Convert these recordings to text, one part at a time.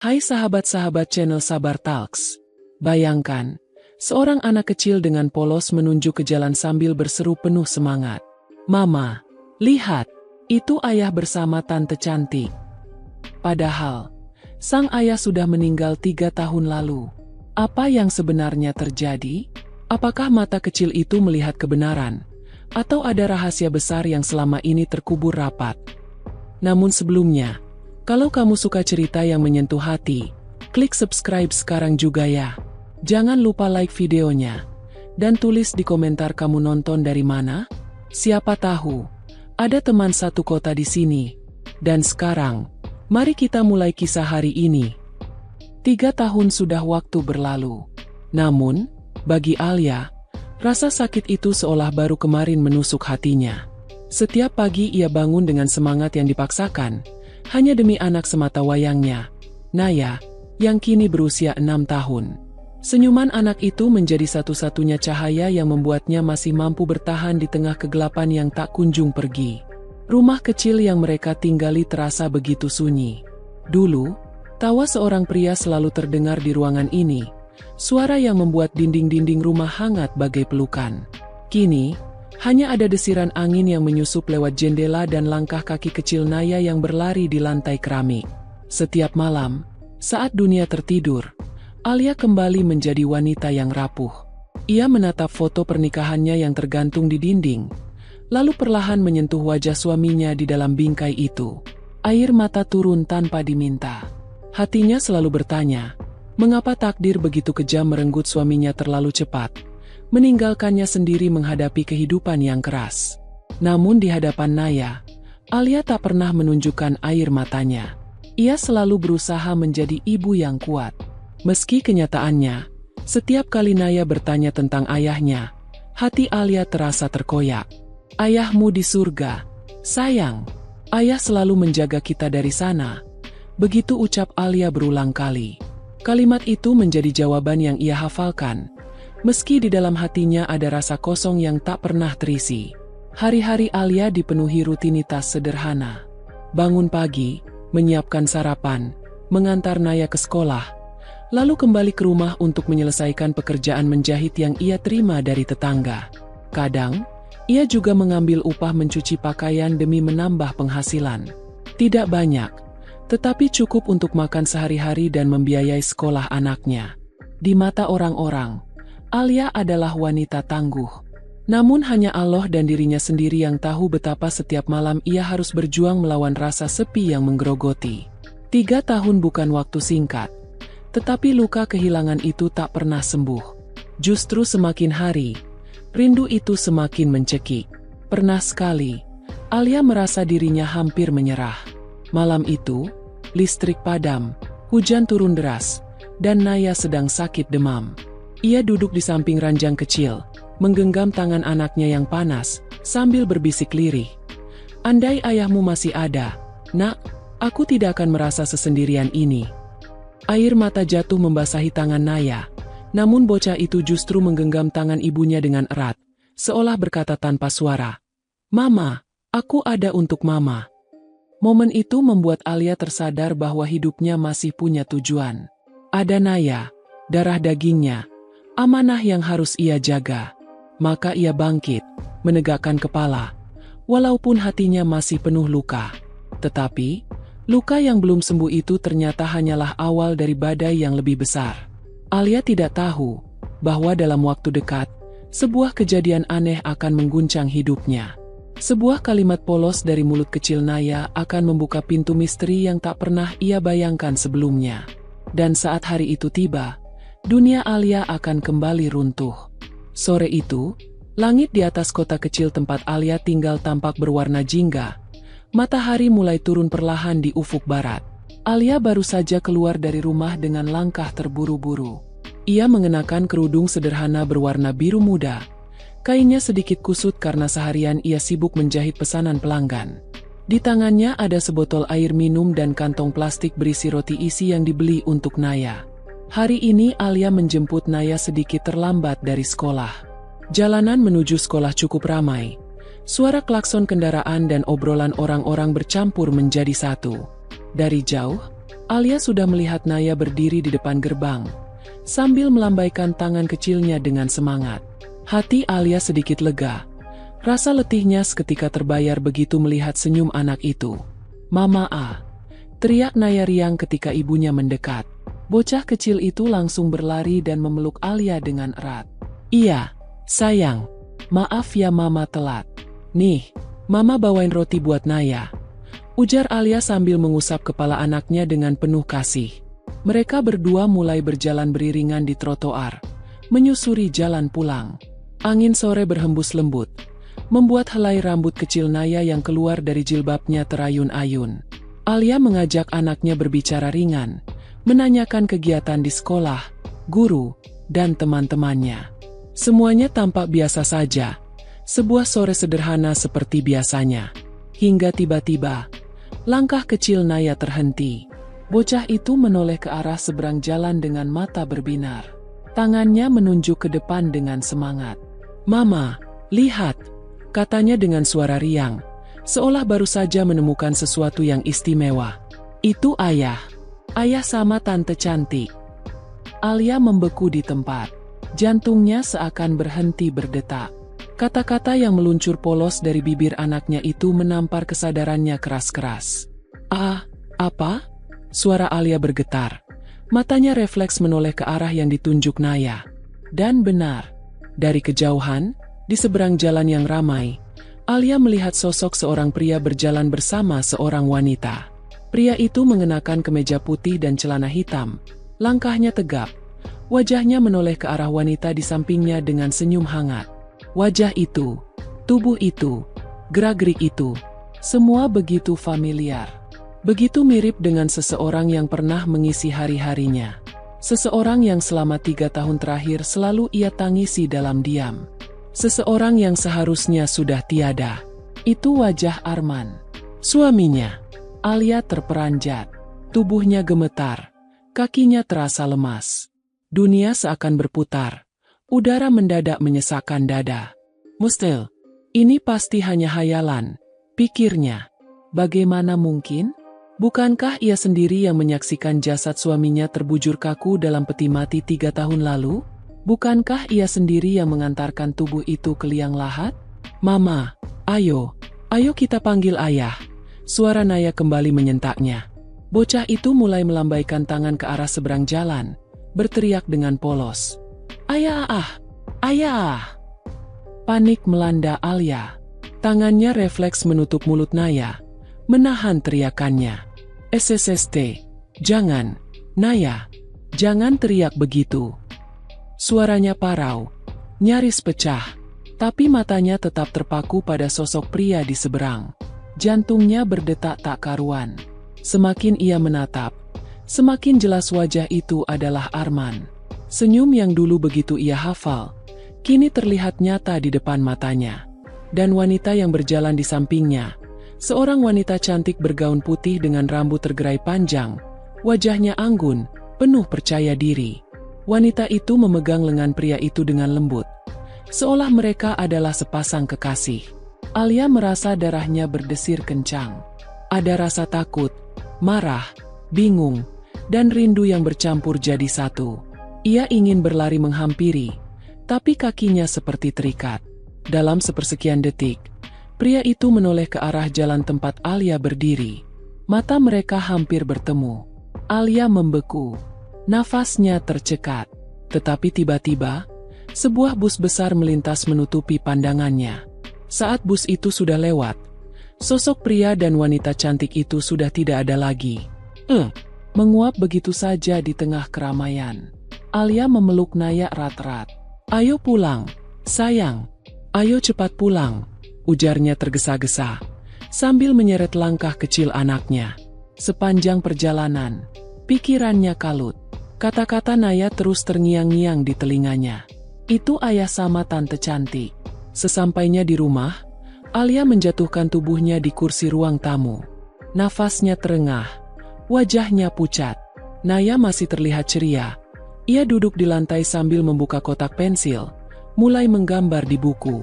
Hai sahabat-sahabat channel Sabar Talks. Bayangkan, seorang anak kecil dengan polos menunjuk ke jalan sambil berseru penuh semangat. Mama, lihat, itu ayah bersama tante cantik. Padahal, sang ayah sudah meninggal 3 tahun lalu. Apa yang sebenarnya terjadi? Apakah mata kecil itu melihat kebenaran? Atau ada rahasia besar yang selama ini terkubur rapat? Namun sebelumnya, kalau kamu suka cerita yang menyentuh hati, klik subscribe sekarang juga ya. Jangan lupa like videonya. Dan tulis di komentar kamu nonton dari mana. Siapa tahu, ada teman satu kota di sini. Dan sekarang, mari kita mulai kisah hari ini. 3 tahun sudah waktu berlalu. Namun, bagi Alia, rasa sakit itu seolah baru kemarin menusuk hatinya. Setiap pagi ia bangun dengan semangat yang dipaksakan, hanya demi anak semata wayangnya, Naya, yang kini berusia 6 tahun. Senyuman anak itu menjadi satu-satunya cahaya yang membuatnya masih mampu bertahan di tengah kegelapan yang tak kunjung pergi. Rumah kecil yang mereka tinggali terasa begitu sunyi. Dulu, tawa seorang pria selalu terdengar di ruangan ini, suara yang membuat dinding-dinding rumah hangat bagai pelukan. Kini, hanya ada desiran angin yang menyusup lewat jendela dan langkah kaki kecil Naya yang berlari di lantai keramik. Setiap malam, saat dunia tertidur, Alia kembali menjadi wanita yang rapuh. Ia menatap foto pernikahannya yang tergantung di dinding, lalu perlahan menyentuh wajah suaminya di dalam bingkai itu. Air mata turun tanpa diminta. Hatinya selalu bertanya, mengapa takdir begitu kejam merenggut suaminya terlalu cepat, meninggalkannya sendiri menghadapi kehidupan yang keras. Namun di hadapan Naya, Alia tak pernah menunjukkan air matanya. Ia selalu berusaha menjadi ibu yang kuat. Meski kenyataannya, setiap kali Naya bertanya tentang ayahnya, hati Alia terasa terkoyak. Ayahmu di surga, sayang. Ayah selalu menjaga kita dari sana. Begitu ucap Alia berulang kali. Kalimat itu menjadi jawaban yang ia hafalkan, meski di dalam hatinya ada rasa kosong yang tak pernah terisi. Hari-hari Alia dipenuhi rutinitas sederhana. Bangun pagi, menyiapkan sarapan, mengantar Naya ke sekolah, lalu kembali ke rumah untuk menyelesaikan pekerjaan menjahit yang ia terima dari tetangga. Kadang, ia juga mengambil upah mencuci pakaian demi menambah penghasilan. Tidak banyak, tetapi cukup untuk makan sehari-hari dan membiayai sekolah anaknya. Di mata orang-orang, Alia adalah wanita tangguh. Namun hanya Allah dan dirinya sendiri yang tahu betapa setiap malam ia harus berjuang melawan rasa sepi yang menggerogoti. 3 tahun bukan waktu singkat. Tetapi luka kehilangan itu tak pernah sembuh. Justru semakin hari, rindu itu semakin mencekik. Pernah sekali, Alia merasa dirinya hampir menyerah. Malam itu, listrik padam, hujan turun deras, dan Naya sedang sakit demam. Ia duduk di samping ranjang kecil, menggenggam tangan anaknya yang panas, sambil berbisik lirih. Andai ayahmu masih ada, nak, aku tidak akan merasa sesendirian ini. Air mata jatuh membasahi tangan Naya, namun bocah itu justru menggenggam tangan ibunya dengan erat, seolah berkata tanpa suara, "Mama, aku ada untuk Mama." Momen itu membuat Alia tersadar bahwa hidupnya masih punya tujuan. Ada Naya, darah dagingnya, amanah yang harus ia jaga. Maka ia bangkit, menegakkan kepala, walaupun hatinya masih penuh luka. Tetapi, luka yang belum sembuh itu ternyata hanyalah awal dari badai yang lebih besar. Alia tidak tahu bahwa dalam waktu dekat, sebuah kejadian aneh akan mengguncang hidupnya. Sebuah kalimat polos dari mulut kecil Naya akan membuka pintu misteri yang tak pernah ia bayangkan sebelumnya. Dan saat hari itu tiba, dunia Alia akan kembali runtuh. Sore itu, langit di atas kota kecil tempat Alia tinggal tampak berwarna jingga. Matahari mulai turun perlahan di ufuk barat. Alia baru saja keluar dari rumah dengan langkah terburu-buru. Ia mengenakan kerudung sederhana berwarna biru muda. Kainnya sedikit kusut karena seharian ia sibuk menjahit pesanan pelanggan. Di tangannya ada sebotol air minum dan kantong plastik berisi roti isi yang dibeli untuk Naya. Hari ini Alia menjemput Naya sedikit terlambat dari sekolah. Jalanan menuju sekolah cukup ramai. Suara klakson kendaraan dan obrolan orang-orang bercampur menjadi satu. Dari jauh, Alia sudah melihat Naya berdiri di depan gerbang, sambil melambaikan tangan kecilnya dengan semangat. Hati Alia sedikit lega. Rasa letihnya seketika terbayar begitu melihat senyum anak itu. "Mama ah!" teriak Naya riang ketika ibunya mendekat. Bocah kecil itu langsung berlari dan memeluk Alia dengan erat. "Iya, sayang. Maaf ya mama telat. Nih, mama bawain roti buat Naya," ujar Alia sambil mengusap kepala anaknya dengan penuh kasih. Mereka berdua mulai berjalan beriringan di trotoar, menyusuri jalan pulang. Angin sore berhembus lembut, membuat helai rambut kecil Naya yang keluar dari jilbabnya terayun-ayun. Alia mengajak anaknya berbicara ringan, menanyakan kegiatan di sekolah, guru, dan teman-temannya. Semuanya tampak biasa saja, sebuah sore sederhana seperti biasanya. Hingga tiba-tiba, langkah kecil Naya terhenti. Bocah itu menoleh ke arah seberang jalan dengan mata berbinar. Tangannya menunjuk ke depan dengan semangat. "Mama, lihat," katanya dengan suara riang, seolah baru saja menemukan sesuatu yang istimewa. "Itu ayah. Ayah sama tante cantik." Alia membeku di tempat. Jantungnya seakan berhenti berdetak. Kata-kata yang meluncur polos dari bibir anaknya itu menampar kesadarannya keras-keras. "Ah, apa?" Suara Alia bergetar. Matanya refleks menoleh ke arah yang ditunjuk Naya. Dan benar, dari kejauhan, di seberang jalan yang ramai, Alia melihat sosok seorang pria berjalan bersama seorang wanita. Pria itu mengenakan kemeja putih dan celana hitam. Langkahnya tegap. Wajahnya menoleh ke arah wanita di sampingnya dengan senyum hangat. Wajah itu, tubuh itu, gerak-gerik itu, semua begitu familiar. Begitu mirip dengan seseorang yang pernah mengisi hari-harinya. Seseorang yang selama 3 tahun terakhir selalu ia tangisi dalam diam. Seseorang yang seharusnya sudah tiada. Itu wajah Arman, suaminya. Alia terperanjat. Tubuhnya gemetar. Kakinya terasa lemas. Dunia seakan berputar. Udara mendadak menyesakkan dada. "Mustil, ini pasti hanya hayalan," pikirnya. Bagaimana mungkin? Bukankah ia sendiri yang menyaksikan jasad suaminya terbujur kaku dalam peti mati 3 tahun lalu? Bukankah ia sendiri yang mengantarkan tubuh itu ke liang lahat? "Mama, ayo kita panggil ayah." Suara Naya kembali menyentaknya. Bocah itu mulai melambaikan tangan ke arah seberang jalan, berteriak dengan polos. "Ayah ah! Ayah ah!" Panik melanda Alia. Tangannya refleks menutup mulut Naya, menahan teriakannya. "SSST, jangan, Naya, jangan teriak begitu." Suaranya parau, nyaris pecah, tapi matanya tetap terpaku pada sosok pria di seberang. Jantungnya berdetak tak karuan. Semakin ia menatap, semakin jelas wajah itu adalah Arman. Senyum yang dulu begitu ia hafal, kini terlihat nyata di depan matanya. Dan wanita yang berjalan di sampingnya, seorang wanita cantik bergaun putih dengan rambut tergerai panjang, wajahnya anggun, penuh percaya diri. Wanita itu memegang lengan pria itu dengan lembut, seolah mereka adalah sepasang kekasih. Alia merasa darahnya berdesir kencang. Ada rasa takut, marah, bingung, dan rindu yang bercampur jadi satu. Ia ingin berlari menghampiri, tapi kakinya seperti terikat. Dalam sepersekian detik, pria itu menoleh ke arah jalan tempat Alia berdiri. Mata mereka hampir bertemu. Alia membeku. Nafasnya tercekat. Tetapi tiba-tiba, sebuah bus besar melintas menutupi pandangannya. Saat bus itu sudah lewat, sosok pria dan wanita cantik itu sudah tidak ada lagi. Menguap begitu saja di tengah keramaian. Alia memeluk Naya erat-erat. "Ayo pulang, sayang. Ayo cepat pulang," ujarnya tergesa-gesa, sambil menyeret langkah kecil anaknya. Sepanjang perjalanan, pikirannya kalut. Kata-kata Naya terus terngiang-ngiang di telinganya. "Itu ayah sama tante cantik." Sesampainya di rumah, Alia menjatuhkan tubuhnya di kursi ruang tamu. Nafasnya terengah, wajahnya pucat. Naya masih terlihat ceria. Ia duduk di lantai sambil membuka kotak pensil, mulai menggambar di buku.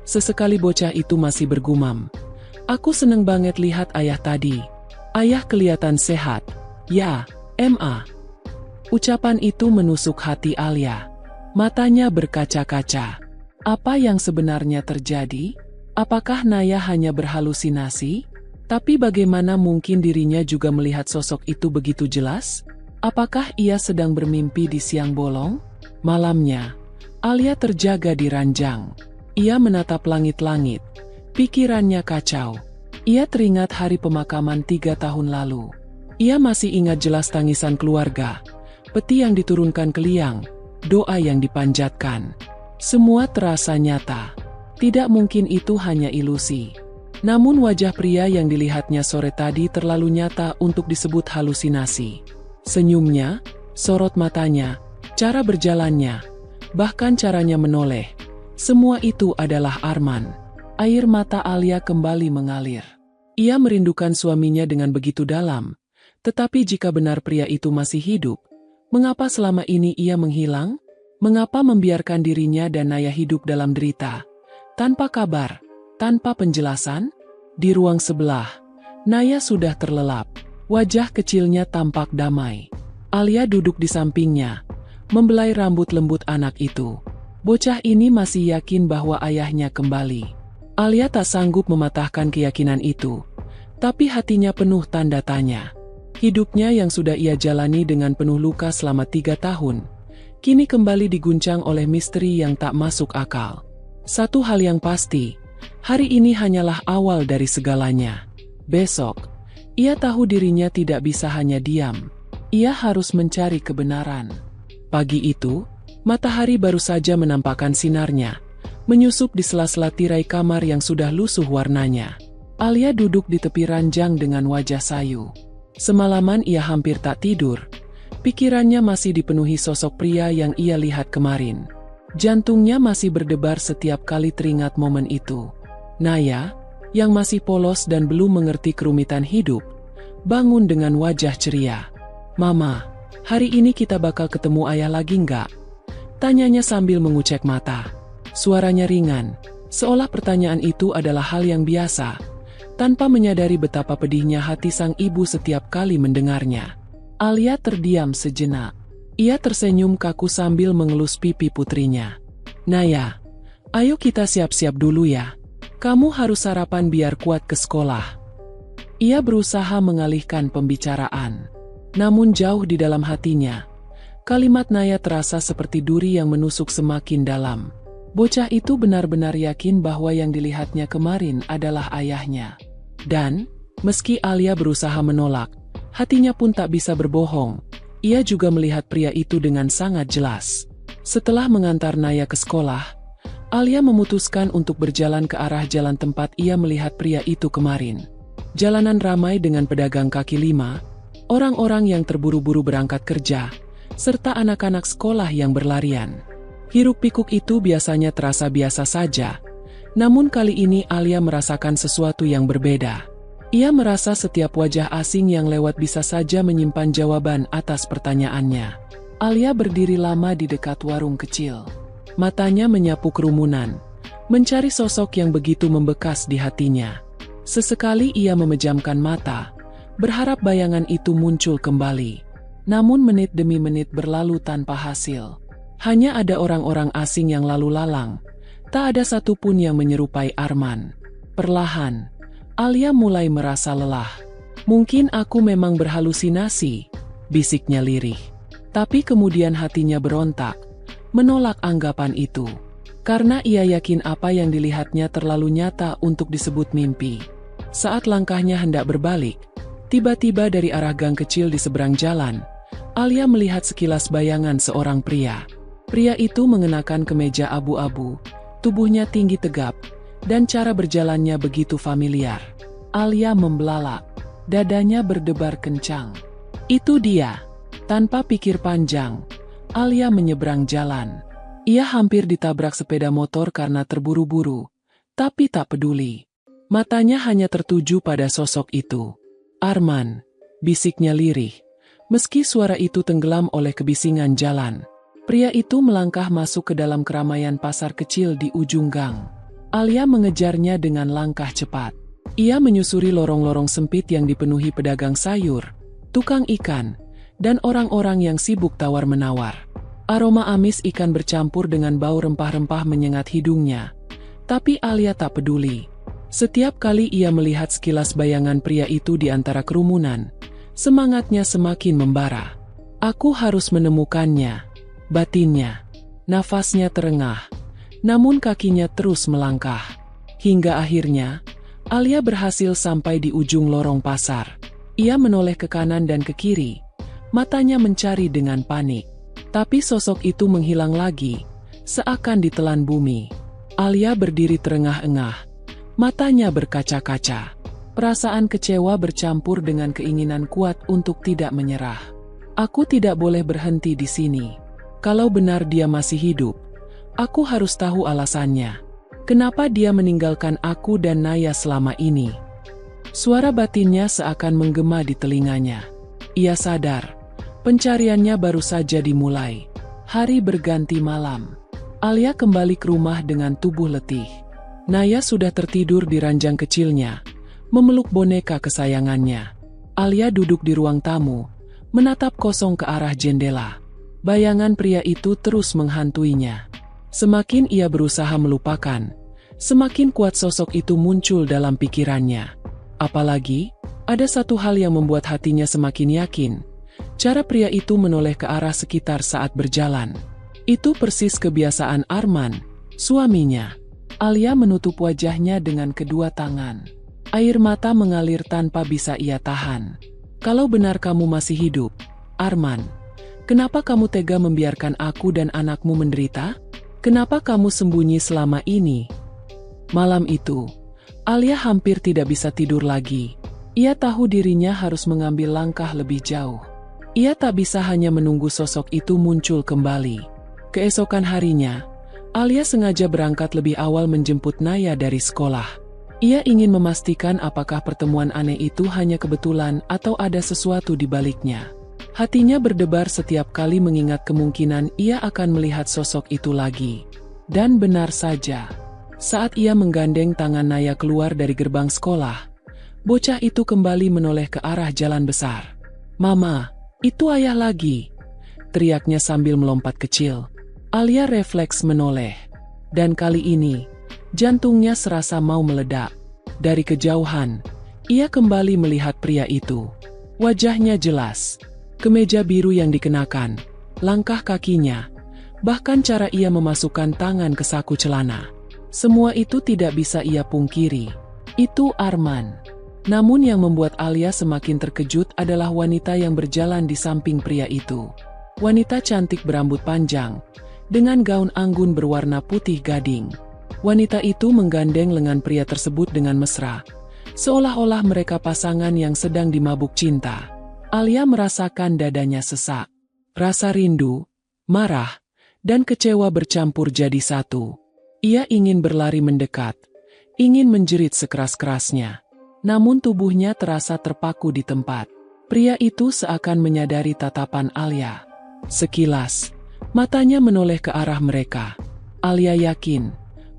Sesekali bocah itu masih bergumam, "Aku seneng banget lihat ayah tadi. Ayah kelihatan sehat, Ya, Ma. Ucapan itu menusuk hati Alia. Matanya berkaca-kaca. Apa yang sebenarnya terjadi? Apakah Naya hanya berhalusinasi? Tapi bagaimana mungkin dirinya juga melihat sosok itu begitu jelas? Apakah ia sedang bermimpi di siang bolong? Malamnya, Alia terjaga di ranjang. Ia menatap langit-langit. Pikirannya kacau. Ia teringat hari pemakaman 3 tahun lalu. Ia masih ingat jelas tangisan keluarga, peti yang diturunkan ke liang, doa yang dipanjatkan. Semua terasa nyata. Tidak mungkin itu hanya ilusi. Namun wajah pria yang dilihatnya sore tadi terlalu nyata untuk disebut halusinasi. Senyumnya, sorot matanya, cara berjalannya, bahkan caranya menoleh. Semua itu adalah Arman. Air mata Alia kembali mengalir. Ia merindukan suaminya dengan begitu dalam. Tetapi jika benar pria itu masih hidup, mengapa selama ini ia menghilang? Mengapa membiarkan dirinya dan Naya hidup dalam derita? Tanpa kabar, tanpa penjelasan? Di ruang sebelah, Naya sudah terlelap. Wajah kecilnya tampak damai. Alia duduk di sampingnya, membelai rambut lembut anak itu. Bocah ini masih yakin bahwa ayahnya kembali. Alia tak sanggup mematahkan keyakinan itu. Tapi hatinya penuh tanda tanya. Hidupnya yang sudah ia jalani dengan penuh luka selama 3 tahun, kini kembali diguncang oleh misteri yang tak masuk akal. Satu hal yang pasti, hari ini hanyalah awal dari segalanya. Besok, ia tahu dirinya tidak bisa hanya diam. Ia harus mencari kebenaran. Pagi itu, matahari baru saja menampakkan sinarnya, menyusup di sela-sela tirai kamar yang sudah lusuh warnanya. Alia duduk di tepi ranjang dengan wajah sayu. Semalaman ia hampir tak tidur. Pikirannya masih dipenuhi sosok pria yang ia lihat kemarin. Jantungnya masih berdebar setiap kali teringat momen itu. Naya, yang masih polos dan belum mengerti kerumitan hidup, bangun dengan wajah ceria. "Mama, hari ini kita bakal ketemu ayah lagi nggak?" Tanyanya sambil mengucek mata. Suaranya ringan, seolah pertanyaan itu adalah hal yang biasa, tanpa menyadari betapa pedihnya hati sang ibu setiap kali mendengarnya. Alia terdiam sejenak. Ia tersenyum kaku sambil mengelus pipi putrinya. "Naya, ayo kita siap-siap dulu ya. Kamu harus sarapan biar kuat ke sekolah." Ia berusaha mengalihkan pembicaraan. Namun jauh di dalam hatinya, kalimat Naya terasa seperti duri yang menusuk semakin dalam. Bocah itu benar-benar yakin bahwa yang dilihatnya kemarin adalah ayahnya. Dan, meski Alia berusaha menolak, hatinya pun tak bisa berbohong. Ia juga melihat pria itu dengan sangat jelas. Setelah mengantar Naya ke sekolah, Alia memutuskan untuk berjalan ke arah jalan tempat ia melihat pria itu kemarin. Jalanan ramai dengan pedagang kaki lima, orang-orang yang terburu-buru berangkat kerja, serta anak-anak sekolah yang berlarian. Hiruk-pikuk itu biasanya terasa biasa saja, namun kali ini Alia merasakan sesuatu yang berbeda. Ia merasa setiap wajah asing yang lewat bisa saja menyimpan jawaban atas pertanyaannya. Alia berdiri lama di dekat warung kecil. Matanya menyapu kerumunan, mencari sosok yang begitu membekas di hatinya. Sesekali ia memejamkan mata, berharap bayangan itu muncul kembali. Namun menit demi menit berlalu tanpa hasil. Hanya ada orang-orang asing yang lalu lalang. Tak ada satupun yang menyerupai Arman. Perlahan, Alia mulai merasa lelah. "Mungkin aku memang berhalusinasi," bisiknya lirih. Tapi kemudian hatinya berontak, menolak anggapan itu. Karena ia yakin apa yang dilihatnya terlalu nyata untuk disebut mimpi. Saat langkahnya hendak berbalik, tiba-tiba dari arah gang kecil di seberang jalan, Alia melihat sekilas bayangan seorang pria. Pria itu mengenakan kemeja abu-abu, tubuhnya tinggi tegap, dan cara berjalannya begitu familiar. Alia membelalak, dadanya berdebar kencang. Itu dia. Tanpa pikir panjang, Alia menyeberang jalan. Ia hampir ditabrak sepeda motor karena terburu-buru, tapi tak peduli. Matanya hanya tertuju pada sosok itu. "Arman," bisiknya lirih, meski suara itu tenggelam oleh kebisingan jalan. Pria itu melangkah masuk ke dalam keramaian pasar kecil di ujung gang. Alia mengejarnya dengan langkah cepat. Ia menyusuri lorong-lorong sempit yang dipenuhi pedagang sayur, tukang ikan, dan orang-orang yang sibuk tawar-menawar. Aroma amis ikan bercampur dengan bau rempah-rempah menyengat hidungnya. Tapi Alia tak peduli. Setiap kali ia melihat sekilas bayangan pria itu di antara kerumunan, semangatnya semakin membara. Aku harus menemukannya, batinnya. Nafasnya terengah, namun kakinya terus melangkah. Hingga akhirnya, Alia berhasil sampai di ujung lorong pasar. Ia menoleh ke kanan dan ke kiri, matanya mencari dengan panik. Tapi sosok itu menghilang lagi, seakan ditelan bumi. Alia berdiri terengah-engah, matanya berkaca-kaca. Perasaan kecewa bercampur dengan keinginan kuat untuk tidak menyerah. Aku tidak boleh berhenti di sini. Kalau benar dia masih hidup, aku harus tahu alasannya. Kenapa dia meninggalkan aku dan Naya selama ini? Suara batinnya seakan menggema di telinganya. Ia sadar, pencariannya baru saja dimulai. Hari berganti malam. Alia kembali ke rumah dengan tubuh letih. Naya sudah tertidur di ranjang kecilnya, memeluk boneka kesayangannya. Alia duduk di ruang tamu, menatap kosong ke arah jendela. Bayangan pria itu terus menghantuinya. Semakin ia berusaha melupakan, semakin kuat sosok itu muncul dalam pikirannya. Apalagi, ada satu hal yang membuat hatinya semakin yakin. Cara pria itu menoleh ke arah sekitar saat berjalan. Itu persis kebiasaan Arman, suaminya. Alia menutup wajahnya dengan kedua tangan. Air mata mengalir tanpa bisa ia tahan. Kalau benar kamu masih hidup, Arman, kenapa kamu tega membiarkan aku dan anakmu menderita? Kenapa kamu sembunyi selama ini? Malam itu, Alia hampir tidak bisa tidur lagi. Ia tahu dirinya harus mengambil langkah lebih jauh. Ia tak bisa hanya menunggu sosok itu muncul kembali. Keesokan harinya, Alia sengaja berangkat lebih awal menjemput Naya dari sekolah. Ia ingin memastikan apakah pertemuan aneh itu hanya kebetulan atau ada sesuatu di baliknya. Hatinya berdebar setiap kali mengingat kemungkinan ia akan melihat sosok itu lagi. Dan benar saja. Saat ia menggandeng tangan Naya keluar dari gerbang sekolah, bocah itu kembali menoleh ke arah jalan besar. "Mama, itu ayah lagi!" teriaknya sambil melompat kecil. Alia refleks menoleh. Dan kali ini, jantungnya serasa mau meledak. Dari kejauhan, ia kembali melihat pria itu. Wajahnya jelas, kemeja biru yang dikenakan, langkah kakinya, bahkan cara ia memasukkan tangan ke saku celana. Semua itu tidak bisa ia pungkiri. Itu Arman. Namun yang membuat Alia semakin terkejut adalah wanita yang berjalan di samping pria itu. Wanita cantik berambut panjang, dengan gaun anggun berwarna putih gading. Wanita itu menggandeng lengan pria tersebut dengan mesra, seolah-olah mereka pasangan yang sedang dimabuk cinta. Alia merasakan dadanya sesak. Rasa rindu, marah, dan kecewa bercampur jadi satu. Ia ingin berlari mendekat, ingin menjerit sekeras-kerasnya. Namun tubuhnya terasa terpaku di tempat. Pria itu seakan menyadari tatapan Alia. Sekilas, matanya menoleh ke arah mereka. Alia yakin,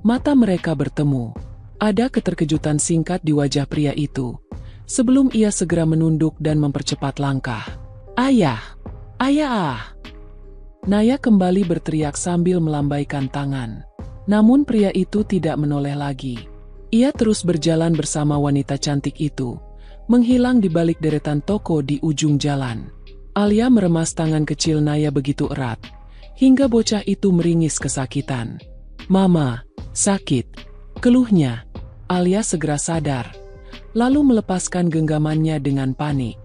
mata mereka bertemu. Ada keterkejutan singkat di wajah pria itu, sebelum ia segera menunduk dan mempercepat langkah. "Ayah! Ayah!" Naya kembali berteriak sambil melambaikan tangan. Namun pria itu tidak menoleh lagi. Ia terus berjalan bersama wanita cantik itu, menghilang di balik deretan toko di ujung jalan. Alia meremas tangan kecil Naya begitu erat, hingga bocah itu meringis kesakitan. "Mama, sakit," keluhnya. Alia segera sadar, lalu melepaskan genggamannya dengan panik.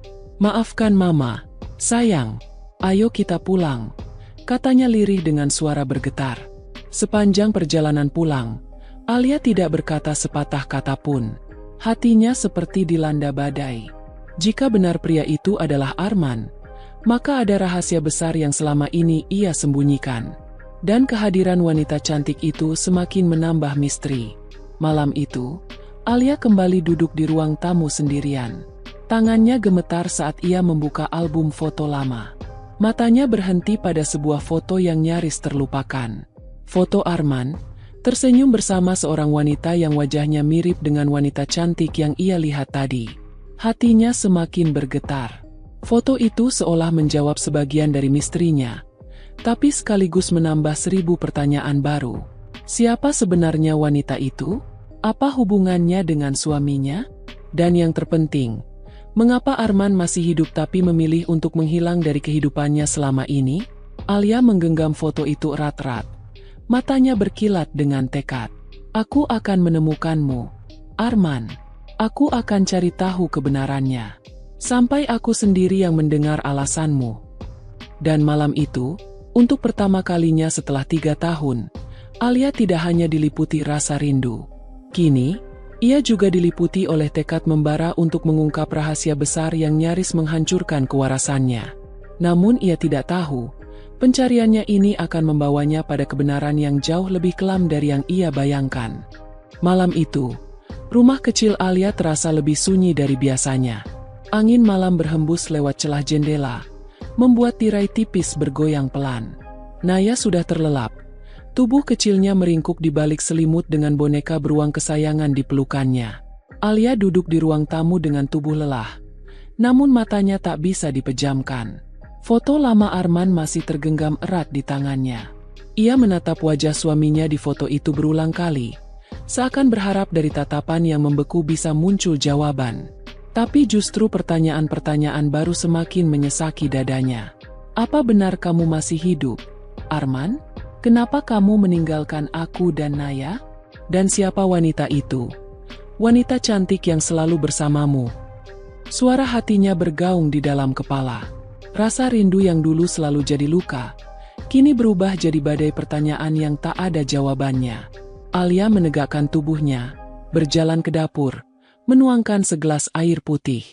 "Maafkan Mama, sayang, ayo kita pulang," katanya lirih dengan suara bergetar. Sepanjang perjalanan pulang, Alia tidak berkata sepatah kata pun. Hatinya seperti dilanda badai. Jika benar pria itu adalah Arman, maka ada rahasia besar yang selama ini ia sembunyikan. Dan kehadiran wanita cantik itu semakin menambah misteri. Malam itu, Alia kembali duduk di ruang tamu sendirian. Tangannya gemetar saat ia membuka album foto lama. Matanya berhenti pada sebuah foto yang nyaris terlupakan. Foto Arman, tersenyum bersama seorang wanita yang wajahnya mirip dengan wanita cantik yang ia lihat tadi. Hatinya semakin bergetar. Foto itu seolah menjawab sebagian dari misterinya, tapi sekaligus menambah 1000 pertanyaan baru. Siapa sebenarnya wanita itu? Apa hubungannya dengan suaminya? Dan yang terpenting, mengapa Arman masih hidup tapi memilih untuk menghilang dari kehidupannya selama ini? Alia menggenggam foto itu erat-erat. Matanya berkilat dengan tekad. Aku akan menemukanmu, Arman. Aku akan cari tahu kebenarannya. Sampai aku sendiri yang mendengar alasanmu. Dan malam itu, untuk pertama kalinya setelah 3 tahun, Alia tidak hanya diliputi rasa rindu. Kini, ia juga diliputi oleh tekad membara untuk mengungkap rahasia besar yang nyaris menghancurkan kewarasannya. Namun ia tidak tahu, pencariannya ini akan membawanya pada kebenaran yang jauh lebih kelam dari yang ia bayangkan. Malam itu, rumah kecil Alia terasa lebih sunyi dari biasanya. Angin malam berhembus lewat celah jendela, membuat tirai tipis bergoyang pelan. Naya sudah terlelap. Tubuh kecilnya meringkuk di balik selimut dengan boneka beruang kesayangan di pelukannya. Alia duduk di ruang tamu dengan tubuh lelah, namun matanya tak bisa dipejamkan. Foto lama Arman masih tergenggam erat di tangannya. Ia menatap wajah suaminya di foto itu berulang kali, seakan berharap dari tatapan yang membeku bisa muncul jawaban. Tapi justru pertanyaan-pertanyaan baru semakin menyesaki dadanya. Apa benar kamu masih hidup, Arman? Kenapa kamu meninggalkan aku dan Naya? Dan siapa wanita itu? Wanita cantik yang selalu bersamamu. Suara hatinya bergaung di dalam kepala. Rasa rindu yang dulu selalu jadi luka, kini berubah jadi badai pertanyaan yang tak ada jawabannya. Alia menegakkan tubuhnya, berjalan ke dapur, menuangkan segelas air putih.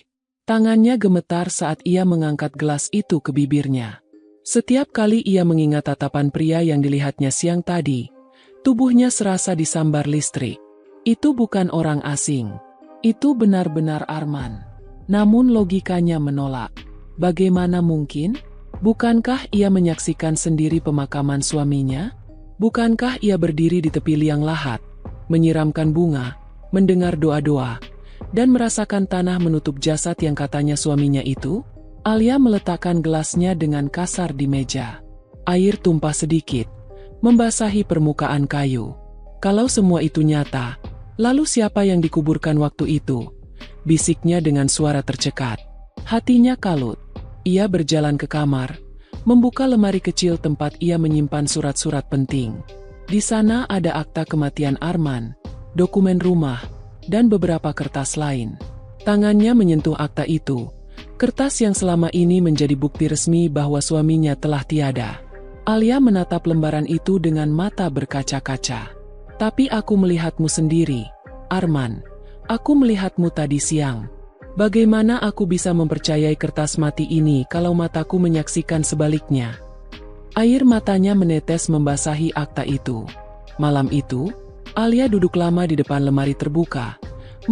Tangannya gemetar saat ia mengangkat gelas itu ke bibirnya. Setiap kali ia mengingat tatapan pria yang dilihatnya siang tadi, tubuhnya serasa disambar listrik. Itu bukan orang asing. Itu benar-benar Arman. Namun logikanya menolak. Bagaimana mungkin? Bukankah ia menyaksikan sendiri pemakaman suaminya? Bukankah ia berdiri di tepi liang lahat, menyiramkan bunga, mendengar doa-doa, dan merasakan tanah menutup jasad yang katanya suaminya itu? Alia meletakkan gelasnya dengan kasar di meja. Air tumpah sedikit, membasahi permukaan kayu. Kalau semua itu nyata, lalu siapa yang dikuburkan waktu itu? Bisiknya dengan suara tercekat. Hatinya kalut. Ia berjalan ke kamar, membuka lemari kecil tempat ia menyimpan surat-surat penting. Di sana ada akta kematian Arman, dokumen rumah, dan beberapa kertas lain. Tangannya menyentuh akta itu. Kertas yang selama ini menjadi bukti resmi bahwa suaminya telah tiada. Alia menatap lembaran itu dengan mata berkaca-kaca. Tapi aku melihatmu sendiri, Arman. Aku melihatmu tadi siang. Bagaimana aku bisa mempercayai kertas mati ini kalau mataku menyaksikan sebaliknya? Air matanya menetes membasahi akta itu. Malam itu, Alia duduk lama di depan lemari terbuka,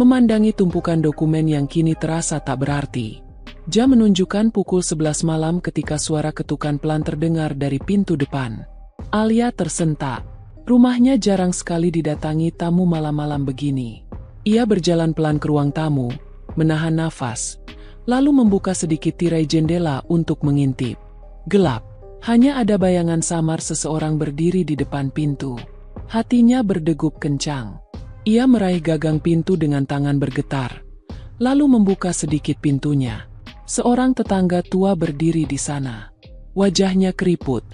memandangi tumpukan dokumen yang kini terasa tak berarti. Jam menunjukkan pukul 11 malam ketika suara ketukan pelan terdengar dari pintu depan. Alia tersentak. Rumahnya jarang sekali didatangi tamu malam-malam begini. Ia berjalan pelan ke ruang tamu, menahan nafas, lalu membuka sedikit tirai jendela untuk mengintip. Gelap. Hanya ada bayangan samar seseorang berdiri di depan pintu. Hatinya berdegup kencang. Ia meraih gagang pintu dengan tangan bergetar, lalu membuka sedikit pintunya. Seorang tetangga tua berdiri di sana. Wajahnya keriput,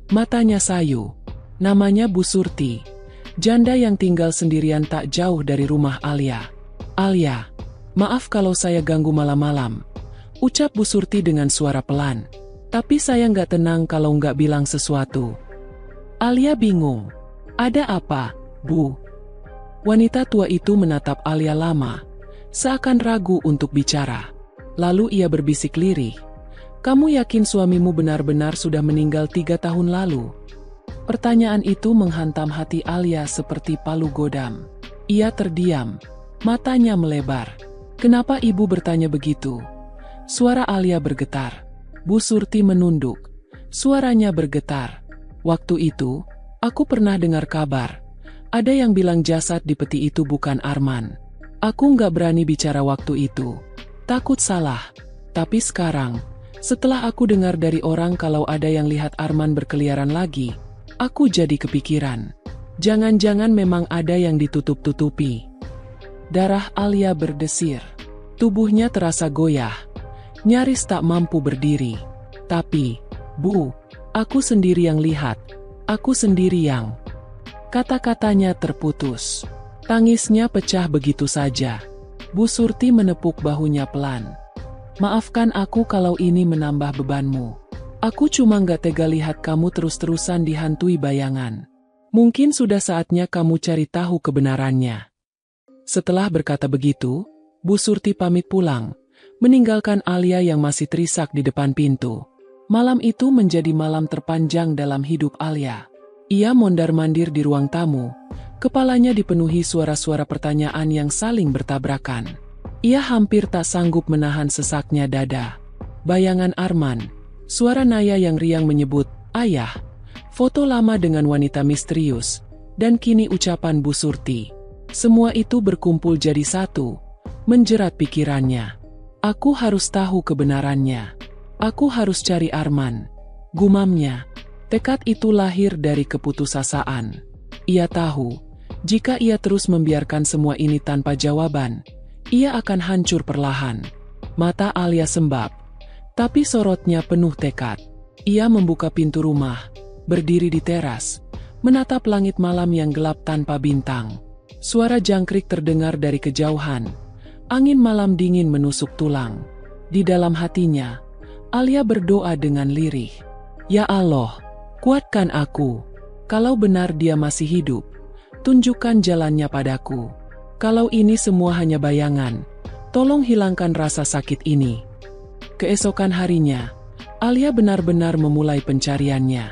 matanya sayu. Namanya Bu Surti, janda yang tinggal sendirian tak jauh dari rumah Alia. Alia, maaf kalau saya ganggu malam-malam, ucap Bu Surti dengan suara pelan. Tapi saya nggak tenang kalau nggak bilang sesuatu. Alia bingung. Ada apa, Bu? Wanita tua itu menatap Alia lama, seakan ragu untuk bicara. Lalu ia berbisik lirih. Kamu yakin suamimu benar-benar sudah meninggal 3 tahun lalu? Pertanyaan itu menghantam hati Alia seperti palu godam. Ia terdiam, matanya melebar. Kenapa ibu bertanya begitu? Suara Alia bergetar. Bu Surti menunduk. Suaranya bergetar. Waktu itu, aku pernah dengar kabar. Ada yang bilang jasad di peti itu bukan Arman. Aku nggak berani bicara waktu itu. Takut salah. Tapi sekarang, Setelah aku dengar dari orang kalau ada yang lihat Arman berkeliaran lagi, aku jadi kepikiran. Jangan-jangan memang ada yang ditutup-tutupi. Darah Alia berdesir. Tubuhnya terasa goyah. Nyaris tak mampu berdiri. Tapi, Bu, aku sendiri yang lihat. Aku sendiri yang... Kata-katanya terputus. Tangisnya pecah begitu saja. Bu Surti menepuk bahunya pelan. Maafkan aku kalau ini menambah bebanmu. Aku cuma gak tega lihat kamu terus-terusan dihantui bayangan. Mungkin sudah saatnya kamu cari tahu kebenarannya. Setelah berkata begitu, Bu Surti pamit pulang, meninggalkan Alia yang masih terisak di depan pintu. Malam itu menjadi malam terpanjang dalam hidup Alia. Ia mondar-mandir di ruang tamu, kepalanya dipenuhi suara-suara pertanyaan yang saling bertabrakan. Ia hampir tak sanggup menahan sesaknya dada. Bayangan Arman, suara Naya yang riang menyebut, "Ayah," foto lama dengan wanita misterius, dan kini ucapan Bu Surti. Semua itu berkumpul jadi satu, menjerat pikirannya. Aku harus tahu kebenarannya. Aku harus cari Arman. Gumamnya. Tekad itu lahir dari keputusasaan. Ia tahu, jika ia terus membiarkan semua ini tanpa jawaban, ia akan hancur perlahan. Mata Alia sembab, tapi sorotnya penuh tekad. Ia membuka pintu rumah, berdiri di teras, menatap langit malam yang gelap tanpa bintang. Suara jangkrik terdengar dari kejauhan. Angin malam dingin menusuk tulang. Di dalam hatinya, Alia berdoa dengan lirih. Ya Allah, kuatkan aku. Kalau benar dia masih hidup, tunjukkan jalannya padaku. Kalau ini semua hanya bayangan, tolong hilangkan rasa sakit ini. Keesokan harinya, Alia benar-benar memulai pencariannya.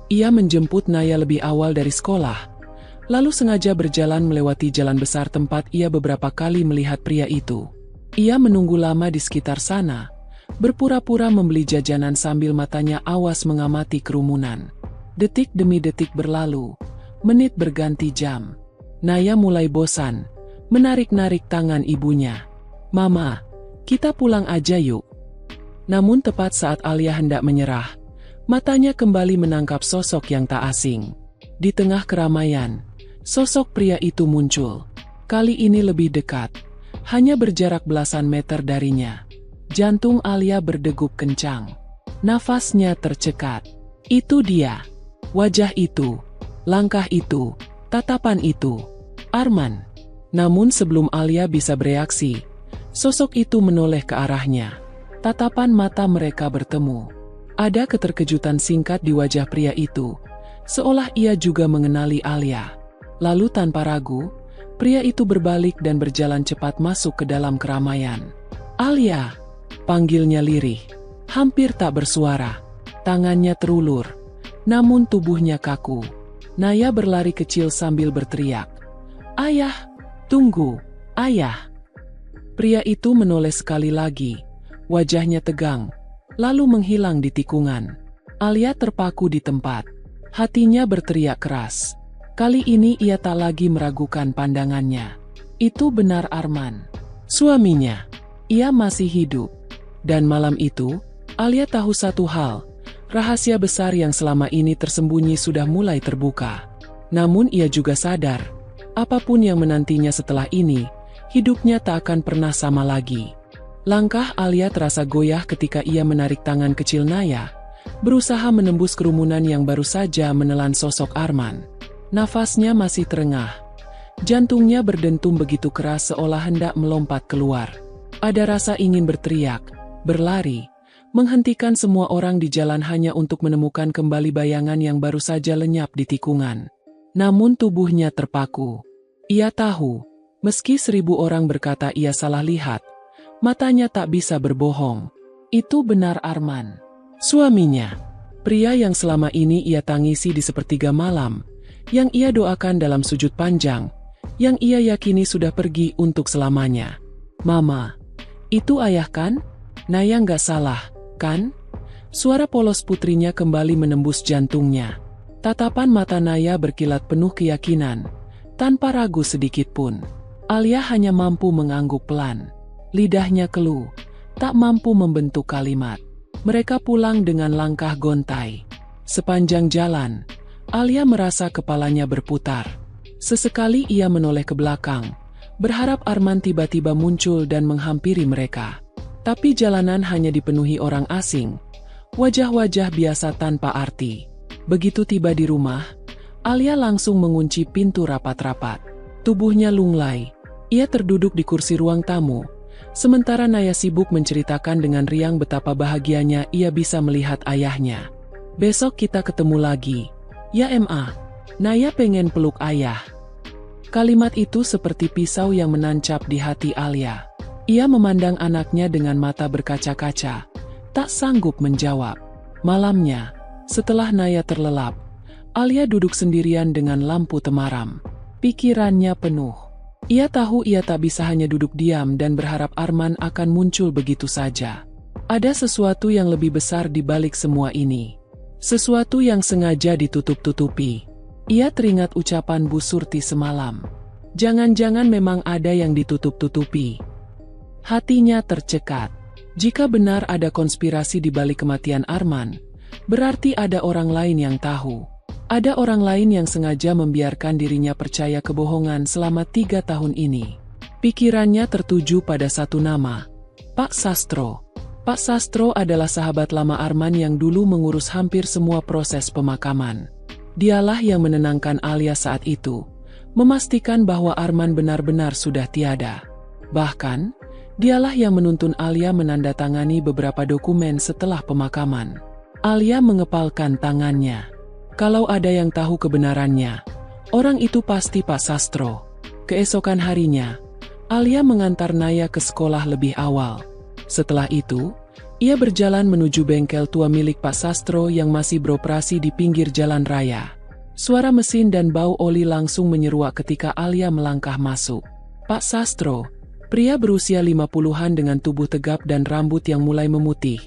Ia menjemput Naya lebih awal dari sekolah, lalu sengaja berjalan melewati jalan besar tempat ia beberapa kali melihat pria itu. Ia menunggu lama di sekitar sana, berpura-pura membeli jajanan sambil matanya awas mengamati kerumunan. Detik demi detik berlalu, menit berganti jam. Naya mulai bosan, menarik-narik tangan ibunya. "Mama, kita pulang aja yuk." Namun tepat saat Alia hendak menyerah, matanya kembali menangkap sosok yang tak asing. Di tengah keramaian, sosok pria itu muncul. Kali ini lebih dekat, hanya berjarak belasan meter darinya. Jantung Alia berdegup kencang. Nafasnya tercekat. Itu dia. Wajah itu. Langkah itu. Tatapan itu. Arman. Namun sebelum Alia bisa bereaksi, sosok itu menoleh ke arahnya. Tatapan mata mereka bertemu. Ada keterkejutan singkat di wajah pria itu, seolah ia juga mengenali Alia. Lalu tanpa ragu, pria itu berbalik dan berjalan cepat masuk ke dalam keramaian. "Alia!" panggilnya lirih, hampir tak bersuara. Tangannya terulur, namun tubuhnya kaku. Naya berlari kecil sambil berteriak, "Ayah! Tunggu! Ayah!" Pria itu menoleh sekali lagi, wajahnya tegang, lalu menghilang di tikungan. Alia terpaku di tempat. Hatinya berteriak keras. Kali ini ia tak lagi meragukan pandangannya. Itu benar Arman, suaminya. Ia masih hidup. Dan malam itu, Alia tahu satu hal, rahasia besar yang selama ini tersembunyi sudah mulai terbuka. Namun ia juga sadar, apapun yang menantinya setelah ini, hidupnya tak akan pernah sama lagi. Langkah Alia terasa goyah ketika ia menarik tangan kecil Naya, berusaha menembus kerumunan yang baru saja menelan sosok Arman. Nafasnya masih terengah. Jantungnya berdentum begitu keras seolah hendak melompat keluar. Ada rasa ingin berteriak, berlari, menghentikan semua orang di jalan hanya untuk menemukan kembali bayangan yang baru saja lenyap di tikungan. Namun tubuhnya terpaku. Ia tahu, meski 1000 orang berkata ia salah lihat, matanya tak bisa berbohong. Itu benar Arman, suaminya. Pria yang selama ini ia tangisi di sepertiga malam, yang ia doakan dalam sujud panjang, yang ia yakini sudah pergi untuk selamanya. "Mama, itu ayah kan? Naya nggak salah, kan?" Suara polos putrinya kembali menembus jantungnya. Tatapan mata Naya berkilat penuh keyakinan, tanpa ragu sedikit pun. Alia hanya mampu mengangguk pelan. Lidahnya keluh, tak mampu membentuk kalimat. Mereka pulang dengan langkah gontai. Sepanjang jalan, Alia merasa kepalanya berputar. Sesekali ia menoleh ke belakang, berharap Arman tiba-tiba muncul dan menghampiri mereka. Tapi jalanan hanya dipenuhi orang asing, wajah-wajah biasa tanpa arti. Begitu tiba di rumah, Alia langsung mengunci pintu rapat-rapat. Tubuhnya lunglai. Ia terduduk di kursi ruang tamu, sementara Naya sibuk menceritakan dengan riang betapa bahagianya ia bisa melihat ayahnya. "Besok kita ketemu lagi. Ya Ma, Naya pengen peluk ayah." Kalimat itu seperti pisau yang menancap di hati Alia. Ia memandang anaknya dengan mata berkaca-kaca, tak sanggup menjawab. Malamnya, setelah Naya terlelap, Alia duduk sendirian dengan lampu temaram. Pikirannya penuh. Ia tahu ia tak bisa hanya duduk diam dan berharap Arman akan muncul begitu saja. Ada sesuatu yang lebih besar di balik semua ini. Sesuatu yang sengaja ditutup-tutupi. Ia teringat ucapan Bu Surti semalam. Jangan-jangan memang ada yang ditutup-tutupi. Hatinya tercekat. Jika benar ada konspirasi di balik kematian Arman, berarti ada orang lain yang tahu. Ada orang lain yang sengaja membiarkan dirinya percaya kebohongan selama 3 tahun ini. Pikirannya tertuju pada satu nama, Pak Sastro. Pak Sastro adalah sahabat lama Arman yang dulu mengurus hampir semua proses pemakaman. Dialah yang menenangkan Alia saat itu, memastikan bahwa Arman benar-benar sudah tiada. Bahkan, dialah yang menuntun Alia menandatangani beberapa dokumen setelah pemakaman. Alia mengepalkan tangannya. Kalau ada yang tahu kebenarannya, orang itu pasti Pak Sastro. Keesokan harinya, Alia mengantar Naya ke sekolah lebih awal. Setelah itu, ia berjalan menuju bengkel tua milik Pak Sastro yang masih beroperasi di pinggir jalan raya. Suara mesin dan bau oli langsung menyeruak ketika Alia melangkah masuk. Pak Sastro, pria berusia 50-an dengan tubuh tegap dan rambut yang mulai memutih,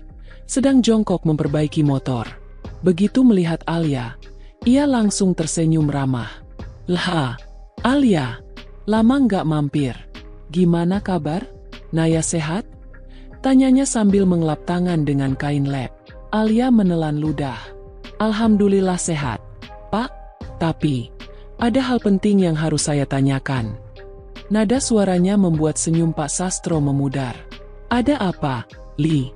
sedang jongkok memperbaiki motor. Begitu melihat Alia, ia langsung tersenyum ramah. "Lah, Alia, lama nggak mampir. Gimana kabar? Naya sehat?" Tanyanya sambil mengelap tangan dengan kain lap. Alia menelan ludah. "Alhamdulillah sehat, Pak. Tapi, ada hal penting yang harus saya tanyakan." Nada suaranya membuat senyum Pak Sastro memudar. "Ada apa, Li?"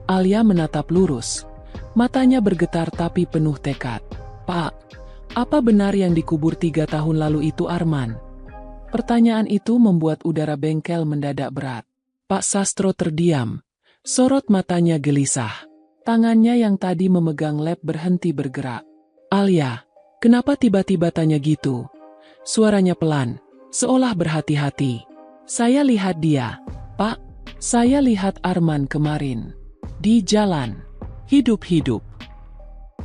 Alia menatap lurus. Matanya bergetar tapi penuh tekad. "Pak, apa benar yang dikubur 3 tahun lalu itu Arman?" Pertanyaan itu membuat udara bengkel mendadak berat. Pak Sastro terdiam. Sorot matanya gelisah. Tangannya yang tadi memegang lap berhenti bergerak. "Alia, kenapa tiba-tiba tanya gitu?" Suaranya pelan, seolah berhati-hati. "Saya lihat dia, Pak. Saya lihat Arman kemarin. Di jalan. Hidup-hidup."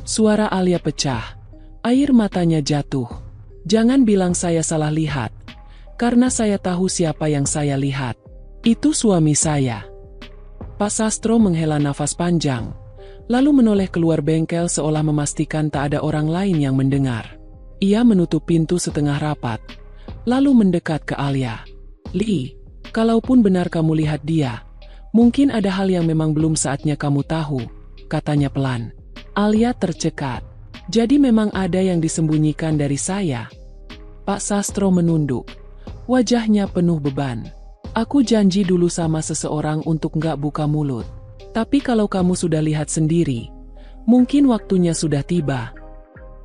Suara Alia pecah. Air matanya jatuh. "Jangan bilang saya salah lihat. Karena saya tahu siapa yang saya lihat. Itu suami saya." Pak Sastro menghela nafas panjang, lalu menoleh keluar bengkel seolah memastikan tak ada orang lain yang mendengar. Ia menutup pintu setengah rapat, lalu mendekat ke Alia. "Li, kalaupun benar kamu lihat dia, mungkin ada hal yang memang belum saatnya kamu tahu," katanya pelan. Alia tercekat. "Jadi memang ada yang disembunyikan dari saya?" Pak Sastro menunduk. Wajahnya penuh beban. "Aku janji dulu sama seseorang untuk nggak buka mulut. Tapi kalau kamu sudah lihat sendiri, mungkin waktunya sudah tiba."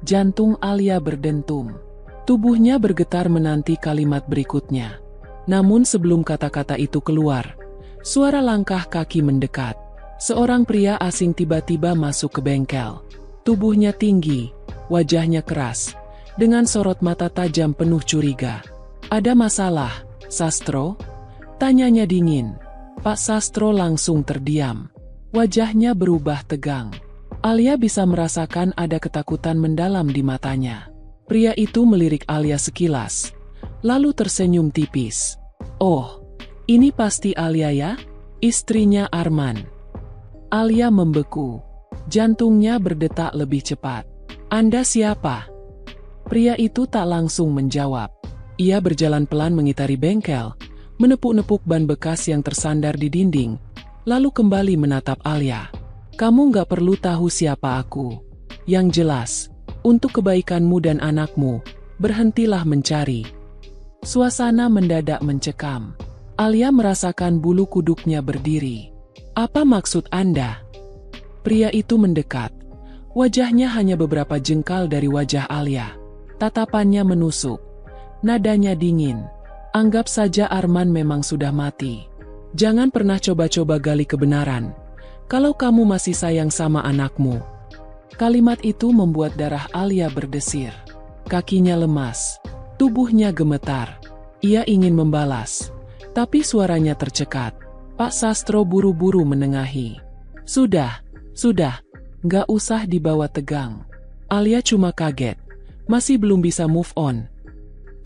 Jantung Alia berdentum. Tubuhnya bergetar menanti kalimat berikutnya. Namun sebelum kata-kata itu keluar, suara langkah kaki mendekat. Seorang pria asing tiba-tiba masuk ke bengkel. Tubuhnya tinggi, wajahnya keras, dengan sorot mata tajam penuh curiga. "Ada masalah, Sastro?" tanyanya dingin. Pak Sastro langsung terdiam. Wajahnya berubah tegang. Alia bisa merasakan ada ketakutan mendalam di matanya. Pria itu melirik Alia sekilas, lalu tersenyum tipis. "Oh, ini pasti Alia ya? Istrinya Arman." Alia membeku. Jantungnya berdetak lebih cepat. "Anda siapa?" Pria itu tak langsung menjawab. Ia berjalan pelan mengitari bengkel, menepuk-nepuk ban bekas yang tersandar di dinding, lalu kembali menatap Alia. Kamu nggak perlu tahu siapa aku. Yang jelas, untuk kebaikanmu dan anakmu, berhentilah mencari. Suasana mendadak mencekam. Alia merasakan bulu kuduknya berdiri. Apa maksud Anda? Pria itu mendekat. Wajahnya hanya beberapa jengkal dari wajah Alia. Tatapannya menusuk. Nadanya dingin. Anggap saja Arman memang sudah mati. Jangan pernah coba-coba gali kebenaran. Kalau kamu masih sayang sama anakmu. Kalimat itu membuat darah Alia berdesir. Kakinya lemas. Tubuhnya gemetar. Ia ingin membalas. Tapi suaranya tercekat. Pak Sastro buru-buru menengahi. Sudah. Nggak usah dibawa tegang. Alia cuma kaget. Masih belum bisa move on.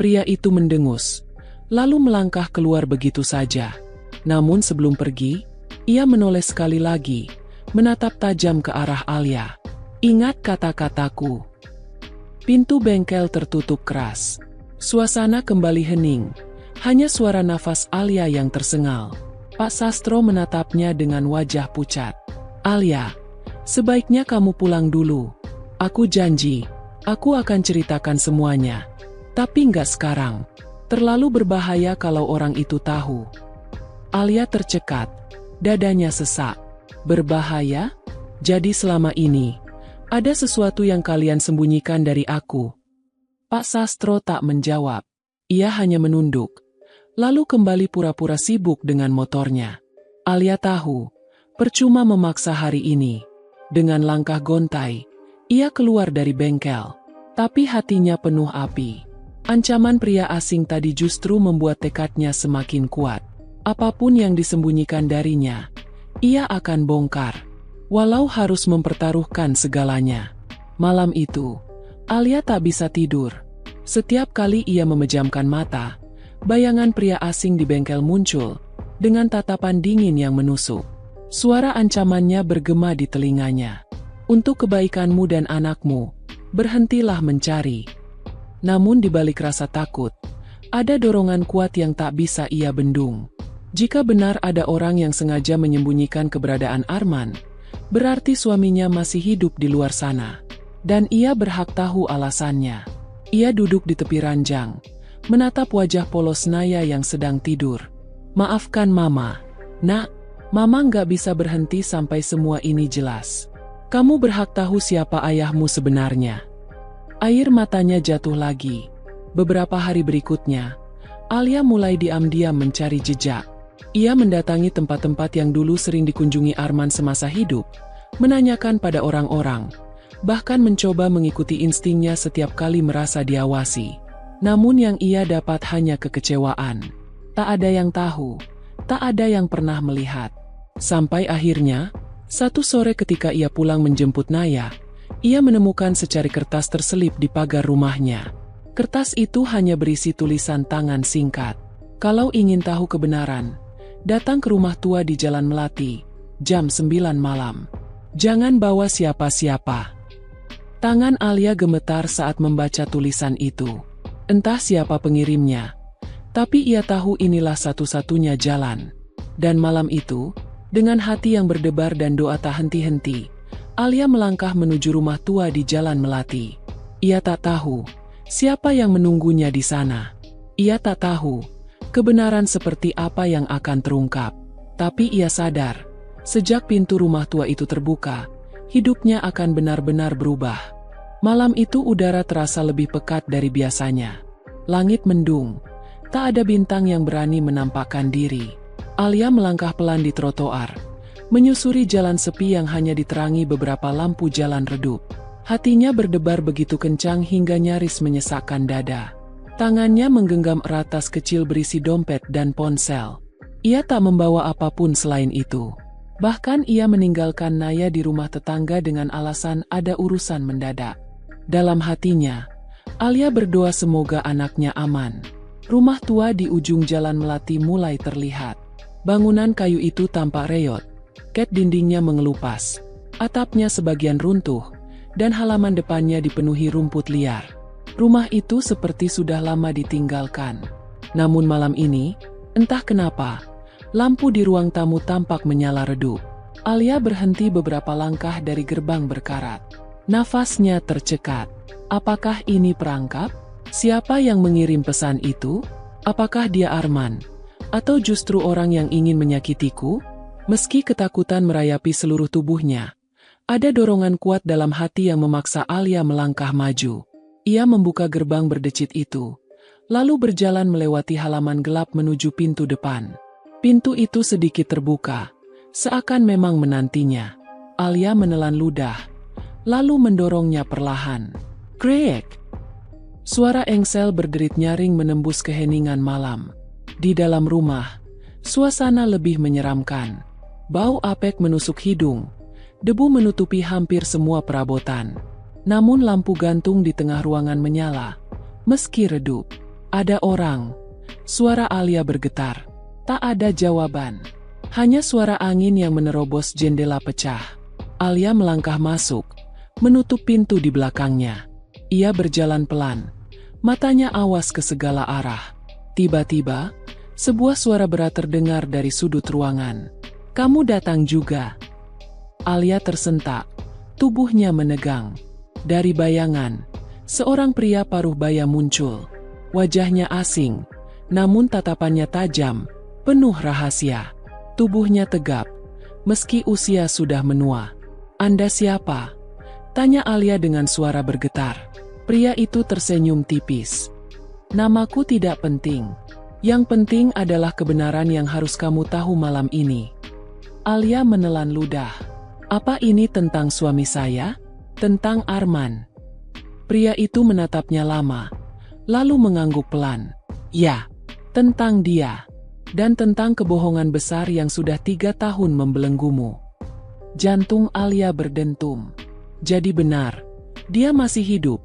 Pria itu mendengus. Lalu melangkah keluar begitu saja. Namun sebelum pergi, ia menoleh sekali lagi. Menatap tajam ke arah Alia. Ingat kata-kataku. Pintu bengkel tertutup keras. Suasana kembali hening. Hanya suara nafas Alia yang tersengal. Pak Sastro menatapnya dengan wajah pucat. Alia, sebaiknya kamu pulang dulu. Aku janji, aku akan ceritakan semuanya. Tapi nggak sekarang. Terlalu berbahaya kalau orang itu tahu. Alia tercekat. Dadanya sesak. Berbahaya? Jadi selama ini, ada sesuatu yang kalian sembunyikan dari aku. Pak Sastro tak menjawab. Ia hanya menunduk. Lalu kembali pura-pura sibuk dengan motornya. Alia tahu, percuma memaksa hari ini. Dengan langkah gontai, ia keluar dari bengkel. Tapi hatinya penuh api. Ancaman pria asing tadi justru membuat tekadnya semakin kuat. Apapun yang disembunyikan darinya, ia akan bongkar. Walau harus mempertaruhkan segalanya. Malam itu, Alia tak bisa tidur. Setiap kali ia memejamkan mata, bayangan pria asing di bengkel muncul, dengan tatapan dingin yang menusuk. Suara ancamannya bergema di telinganya. Untuk kebaikanmu dan anakmu, berhentilah mencari. Namun di balik rasa takut, ada dorongan kuat yang tak bisa ia bendung. Jika benar ada orang yang sengaja menyembunyikan keberadaan Arman, berarti suaminya masih hidup di luar sana. Dan ia berhak tahu alasannya. Ia duduk di tepi ranjang, menatap wajah polos Naya yang sedang tidur. Maafkan Mama. Nak, Mama nggak bisa berhenti sampai semua ini jelas. Kamu berhak tahu siapa ayahmu sebenarnya. Air matanya jatuh lagi. Beberapa hari berikutnya, Alia mulai diam-diam mencari jejak. Ia mendatangi tempat-tempat yang dulu sering dikunjungi Arman semasa hidup, menanyakan pada orang-orang, bahkan mencoba mengikuti instingnya setiap kali merasa diawasi. Namun yang ia dapat hanya kekecewaan. Tak ada yang tahu, tak ada yang pernah melihat. Sampai akhirnya, satu sore ketika ia pulang menjemput Naya, ia menemukan secari kertas terselip di pagar rumahnya. Kertas itu hanya berisi tulisan tangan singkat. Kalau ingin tahu kebenaran, datang ke rumah tua di Jalan Melati, jam 9 malam. Jangan bawa siapa-siapa. Tangan Alia gemetar saat membaca tulisan itu. Entah siapa pengirimnya, tapi ia tahu inilah satu-satunya jalan. Dan malam itu, dengan hati yang berdebar dan doa tak henti-henti, Alia melangkah menuju rumah tua di Jalan Melati. Ia tak tahu siapa yang menunggunya di sana. Ia tak tahu kebenaran seperti apa yang akan terungkap. Tapi ia sadar, sejak pintu rumah tua itu terbuka, hidupnya akan benar-benar berubah. Malam itu udara terasa lebih pekat dari biasanya. Langit mendung, tak ada bintang yang berani menampakkan diri. Alia melangkah pelan di trotoar, menyusuri jalan sepi yang hanya diterangi beberapa lampu jalan redup. Hatinya berdebar begitu kencang hingga nyaris menyesakkan dada. Tangannya menggenggam erat tas kecil berisi dompet dan ponsel. Ia tak membawa apapun selain itu. Bahkan ia meninggalkan Naya di rumah tetangga dengan alasan ada urusan mendadak. Dalam hatinya, Alia berdoa semoga anaknya aman. Rumah tua di ujung Jalan Melati mulai terlihat. Bangunan kayu itu tampak reot. Ket dindingnya mengelupas. Atapnya sebagian runtuh, dan halaman depannya dipenuhi rumput liar. Rumah itu seperti sudah lama ditinggalkan. Namun malam ini, entah kenapa, lampu di ruang tamu tampak menyala redup. Alia berhenti beberapa langkah dari gerbang berkarat. Nafasnya tercekat. Apakah ini perangkap? Siapa yang mengirim pesan itu? Apakah dia Arman? Atau justru orang yang ingin menyakitiku? Meski ketakutan merayapi seluruh tubuhnya, ada dorongan kuat dalam hati yang memaksa Alia melangkah maju. Ia membuka gerbang berdecit itu, lalu berjalan melewati halaman gelap menuju pintu depan. Pintu itu sedikit terbuka, seakan memang menantinya. Alia menelan ludah, lalu mendorongnya perlahan. Krek! Suara engsel berderit nyaring menembus keheningan malam. Di dalam rumah, suasana lebih menyeramkan. Bau apek menusuk hidung, debu menutupi hampir semua perabotan. Namun lampu gantung di tengah ruangan menyala. Meski redup, ada orang. Suara Alia bergetar. Tak ada jawaban. Hanya suara angin yang menerobos jendela pecah. Alia melangkah masuk, menutup pintu di belakangnya. Ia berjalan pelan, matanya awas ke segala arah. Tiba-tiba, sebuah suara berat terdengar dari sudut ruangan. Kamu datang juga. Alia tersentak, tubuhnya menegang. Dari bayangan, seorang pria paruh baya muncul. Wajahnya asing, namun tatapannya tajam, penuh rahasia. Tubuhnya tegap, meski usia sudah menua. Anda siapa? Tanya Alia dengan suara bergetar. Pria itu tersenyum tipis. Namaku tidak penting. Yang penting adalah kebenaran yang harus kamu tahu malam ini. Alia menelan ludah. Apa ini tentang suami saya? Tentang Arman. Pria itu menatapnya lama, lalu mengangguk pelan. Ya, tentang dia. Dan tentang kebohongan besar yang sudah 3 tahun membelenggumu. Jantung Alia berdentum. Jadi benar, dia masih hidup.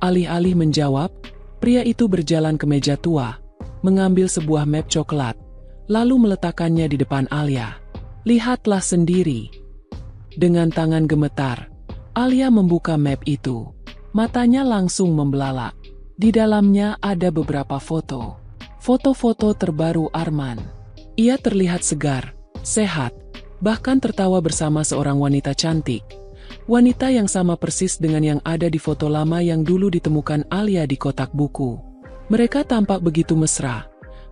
Alih-alih menjawab, pria itu berjalan ke meja tua, mengambil sebuah map coklat, lalu meletakkannya di depan Alia. Lihatlah sendiri. Dengan tangan gemetar, Alia membuka map itu. Matanya langsung membelalak. Di dalamnya ada beberapa foto. Foto-foto terbaru Arman. Ia terlihat segar, sehat, bahkan tertawa bersama seorang wanita cantik. Wanita yang sama persis dengan yang ada di foto lama yang dulu ditemukan Alia di kotak buku. Mereka tampak begitu mesra.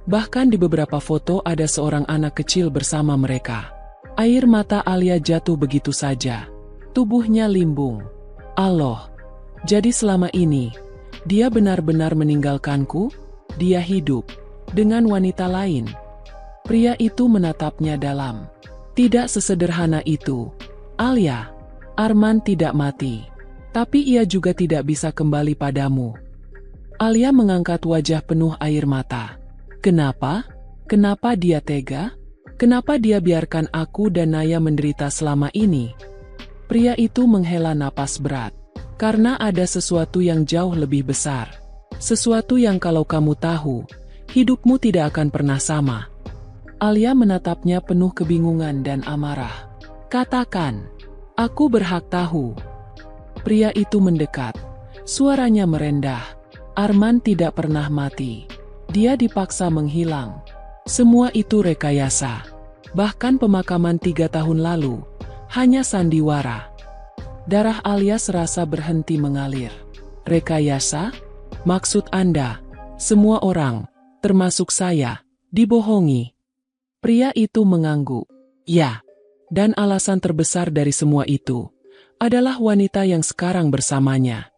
Bahkan di beberapa foto ada seorang anak kecil bersama mereka. Air mata Alia jatuh begitu saja. Tubuhnya limbung. Allah, jadi selama ini, dia benar-benar meninggalkanku? Dia hidup dengan wanita lain. Pria itu menatapnya dalam. Tidak sesederhana itu. Alia, Arman tidak mati. Tapi ia juga tidak bisa kembali padamu. Alia mengangkat wajah penuh air mata. Kenapa? Kenapa dia tega? Kenapa dia biarkan aku dan Naya menderita selama ini? Pria itu menghela napas berat. Karena ada sesuatu yang jauh lebih besar. Sesuatu yang kalau kamu tahu, hidupmu tidak akan pernah sama. Alia menatapnya penuh kebingungan dan amarah. Katakan, aku berhak tahu. Pria itu mendekat. Suaranya merendah. Arman tidak pernah mati. Dia dipaksa menghilang. Semua itu rekayasa. Bahkan pemakaman 3 tahun lalu, hanya sandiwara. Darah Alia serasa berhenti mengalir. Rekayasa? Maksud Anda, semua orang, termasuk saya, dibohongi. Pria itu mengangguk. Ya, dan alasan terbesar dari semua itu, adalah wanita yang sekarang bersamanya.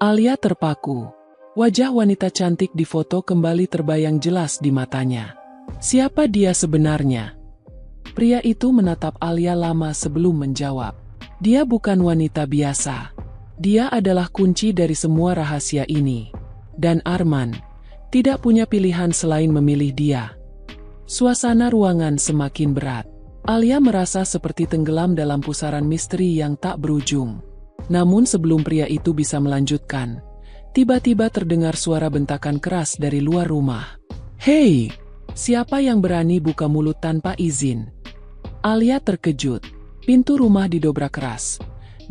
Alia terpaku. Wajah wanita cantik di foto kembali terbayang jelas di matanya. Siapa dia sebenarnya? Pria itu menatap Alia lama sebelum menjawab. Dia bukan wanita biasa. Dia adalah kunci dari semua rahasia ini. Dan Arman tidak punya pilihan selain memilih dia. Suasana ruangan semakin berat. Alia merasa seperti tenggelam dalam pusaran misteri yang tak berujung. Namun sebelum pria itu bisa melanjutkan, tiba-tiba terdengar suara bentakan keras dari luar rumah. Hei! Siapa yang berani buka mulut tanpa izin? Alia terkejut. Pintu rumah didobrak keras,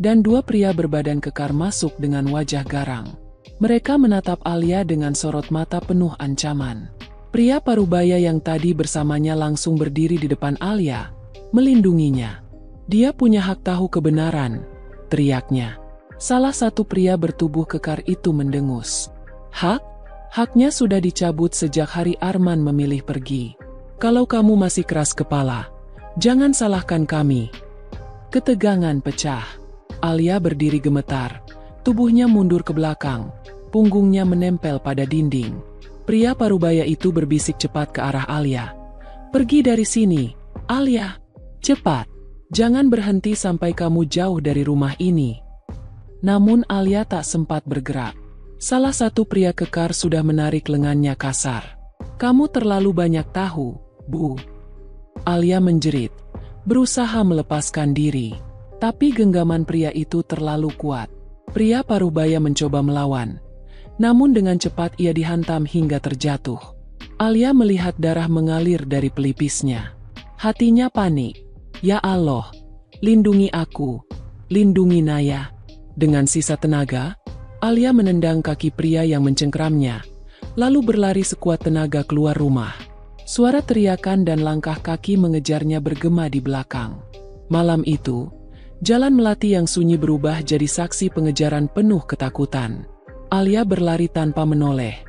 dan 2 pria berbadan kekar masuk dengan wajah garang. Mereka menatap Alia dengan sorot mata penuh ancaman. Pria parubaya yang tadi bersamanya langsung berdiri di depan Alia, melindunginya. Dia punya hak tahu kebenaran, teriaknya. Salah satu pria bertubuh kekar itu mendengus. Hak? Haknya sudah dicabut sejak hari Arman memilih pergi. Kalau kamu masih keras kepala, jangan salahkan kami. Ketegangan pecah. Alia berdiri gemetar. Tubuhnya mundur ke belakang. Punggungnya menempel pada dinding. Pria parubaya itu berbisik cepat ke arah Alia. Pergi dari sini, Alia. Cepat. Jangan berhenti sampai kamu jauh dari rumah ini. Namun Alia tak sempat bergerak. Salah satu pria kekar sudah menarik lengannya kasar. Kamu terlalu banyak tahu, Bu. Alia menjerit, berusaha melepaskan diri. Tapi genggaman pria itu terlalu kuat. Pria parubaya mencoba melawan. Namun dengan cepat ia dihantam hingga terjatuh. Alia melihat darah mengalir dari pelipisnya. Hatinya panik. Ya Allah, lindungi aku. Lindungi Naya. Dengan sisa tenaga, Alia menendang kaki pria yang mencengkeramnya, lalu berlari sekuat tenaga keluar rumah. Suara teriakan dan langkah kaki mengejarnya bergema di belakang. Malam itu, jalan melati yang sunyi berubah jadi saksi pengejaran penuh ketakutan. Alia berlari tanpa menoleh.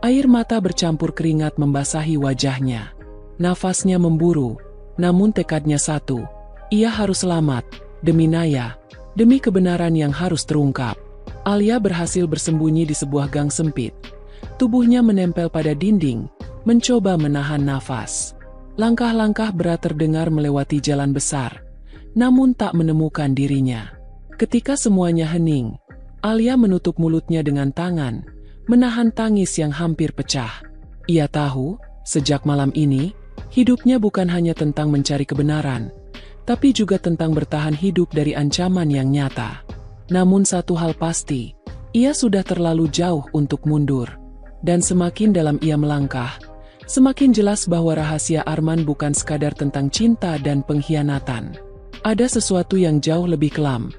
Air mata bercampur keringat membasahi wajahnya. Nafasnya memburu, namun tekadnya satu. Ia harus selamat, demi Naya. Demi kebenaran yang harus terungkap. Alia berhasil bersembunyi di sebuah gang sempit. Tubuhnya menempel pada dinding, mencoba menahan nafas. Langkah-langkah berat terdengar melewati jalan besar, namun tak menemukan dirinya. Ketika semuanya hening, Alia menutup mulutnya dengan tangan, menahan tangis yang hampir pecah. Ia tahu, sejak malam ini, hidupnya bukan hanya tentang mencari kebenaran, tapi juga tentang bertahan hidup dari ancaman yang nyata. Namun satu hal pasti, ia sudah terlalu jauh untuk mundur. Dan semakin dalam ia melangkah, semakin jelas bahwa rahasia Arman bukan sekadar tentang cinta dan pengkhianatan. Ada sesuatu yang jauh lebih kelam,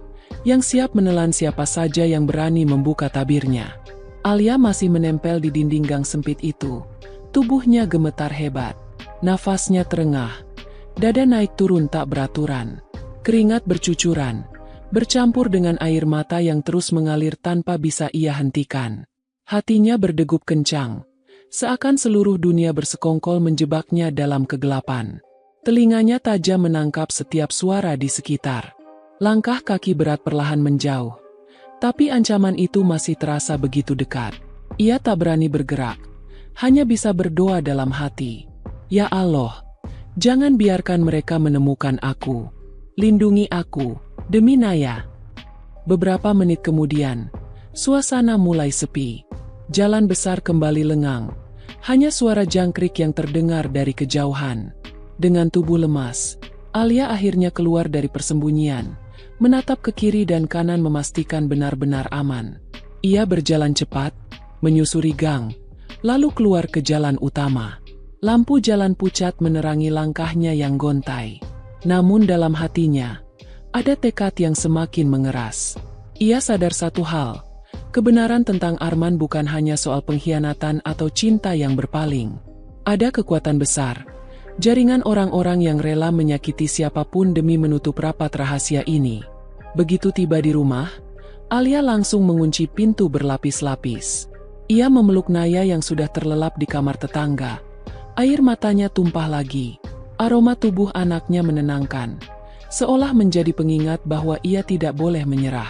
yang siap menelan siapa saja yang berani membuka tabirnya. Alia masih menempel di dinding gang sempit itu. Tubuhnya gemetar hebat, nafasnya terengah. Dada naik turun tak beraturan. Keringat bercucuran, bercampur dengan air mata yang terus mengalir tanpa bisa ia hentikan. Hatinya berdegup kencang, seakan seluruh dunia bersekongkol menjebaknya dalam kegelapan. Telinganya tajam menangkap setiap suara di sekitar. Langkah kaki berat perlahan menjauh. Tapi ancaman itu masih terasa begitu dekat. Ia tak berani bergerak, hanya bisa berdoa dalam hati. Ya Allah, jangan biarkan mereka menemukan aku. Lindungi aku, demi Naya. Beberapa menit kemudian, suasana mulai sepi. Jalan besar kembali lengang. Hanya suara jangkrik yang terdengar dari kejauhan. Dengan tubuh lemas, Alia akhirnya keluar dari persembunyian, menatap ke kiri dan kanan memastikan benar-benar aman. Ia berjalan cepat, menyusuri gang, lalu keluar ke jalan utama. Lampu jalan pucat menerangi langkahnya yang gontai. Namun dalam hatinya, ada tekad yang semakin mengeras. Ia sadar satu hal, kebenaran tentang Arman bukan hanya soal pengkhianatan atau cinta yang berpaling. Ada kekuatan besar, jaringan orang-orang yang rela menyakiti siapapun demi menutup rapat rahasia ini. Begitu tiba di rumah, Alia langsung mengunci pintu berlapis-lapis. Ia memeluk Naya yang sudah terlelap di kamar tetangga. Air matanya tumpah lagi. Aroma tubuh anaknya menenangkan, seolah menjadi pengingat bahwa ia tidak boleh menyerah.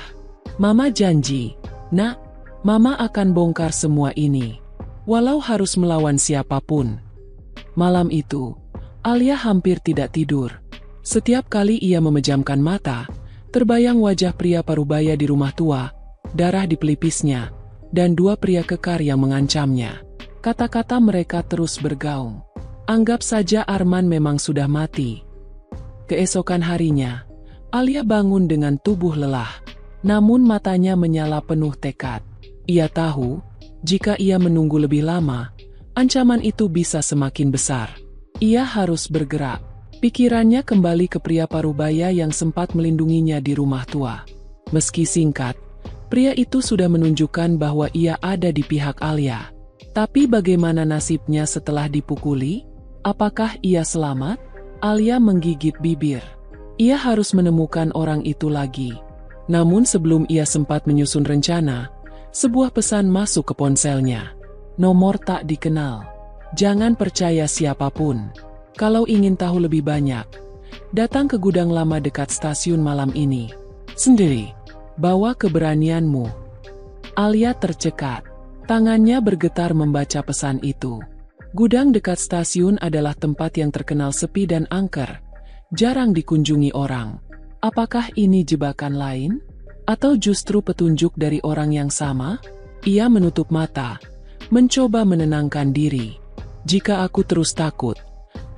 Mama janji, Nak, Mama akan bongkar semua ini, walau harus melawan siapapun. Malam itu, Alia hampir tidak tidur. Setiap kali ia memejamkan mata, terbayang wajah pria parubaya di rumah tua, darah di pelipisnya, dan dua pria kekar yang mengancamnya. Kata-kata mereka terus bergaung. Anggap saja Arman memang sudah mati. Keesokan harinya, Alia bangun dengan tubuh lelah, namun matanya menyala penuh tekad. Ia tahu, jika ia menunggu lebih lama, ancaman itu bisa semakin besar. Ia harus bergerak. Pikirannya kembali ke pria parubaya yang sempat melindunginya di rumah tua. Meski singkat, pria itu sudah menunjukkan bahwa ia ada di pihak Alia. Tapi bagaimana nasibnya setelah dipukuli? Apakah ia selamat? Alia menggigit bibir. Ia harus menemukan orang itu lagi. Namun sebelum ia sempat menyusun rencana, sebuah pesan masuk ke ponselnya. Nomor tak dikenal. Jangan percaya siapapun. Kalau ingin tahu lebih banyak, datang ke gudang lama dekat stasiun malam ini. Sendiri. Bawa keberanianmu. Alia tercekat. Tangannya bergetar membaca pesan itu. Gudang dekat stasiun adalah tempat yang terkenal sepi dan angker. Jarang dikunjungi orang. Apakah ini jebakan lain? Atau justru petunjuk dari orang yang sama? Ia menutup mata, mencoba menenangkan diri. Jika aku terus takut,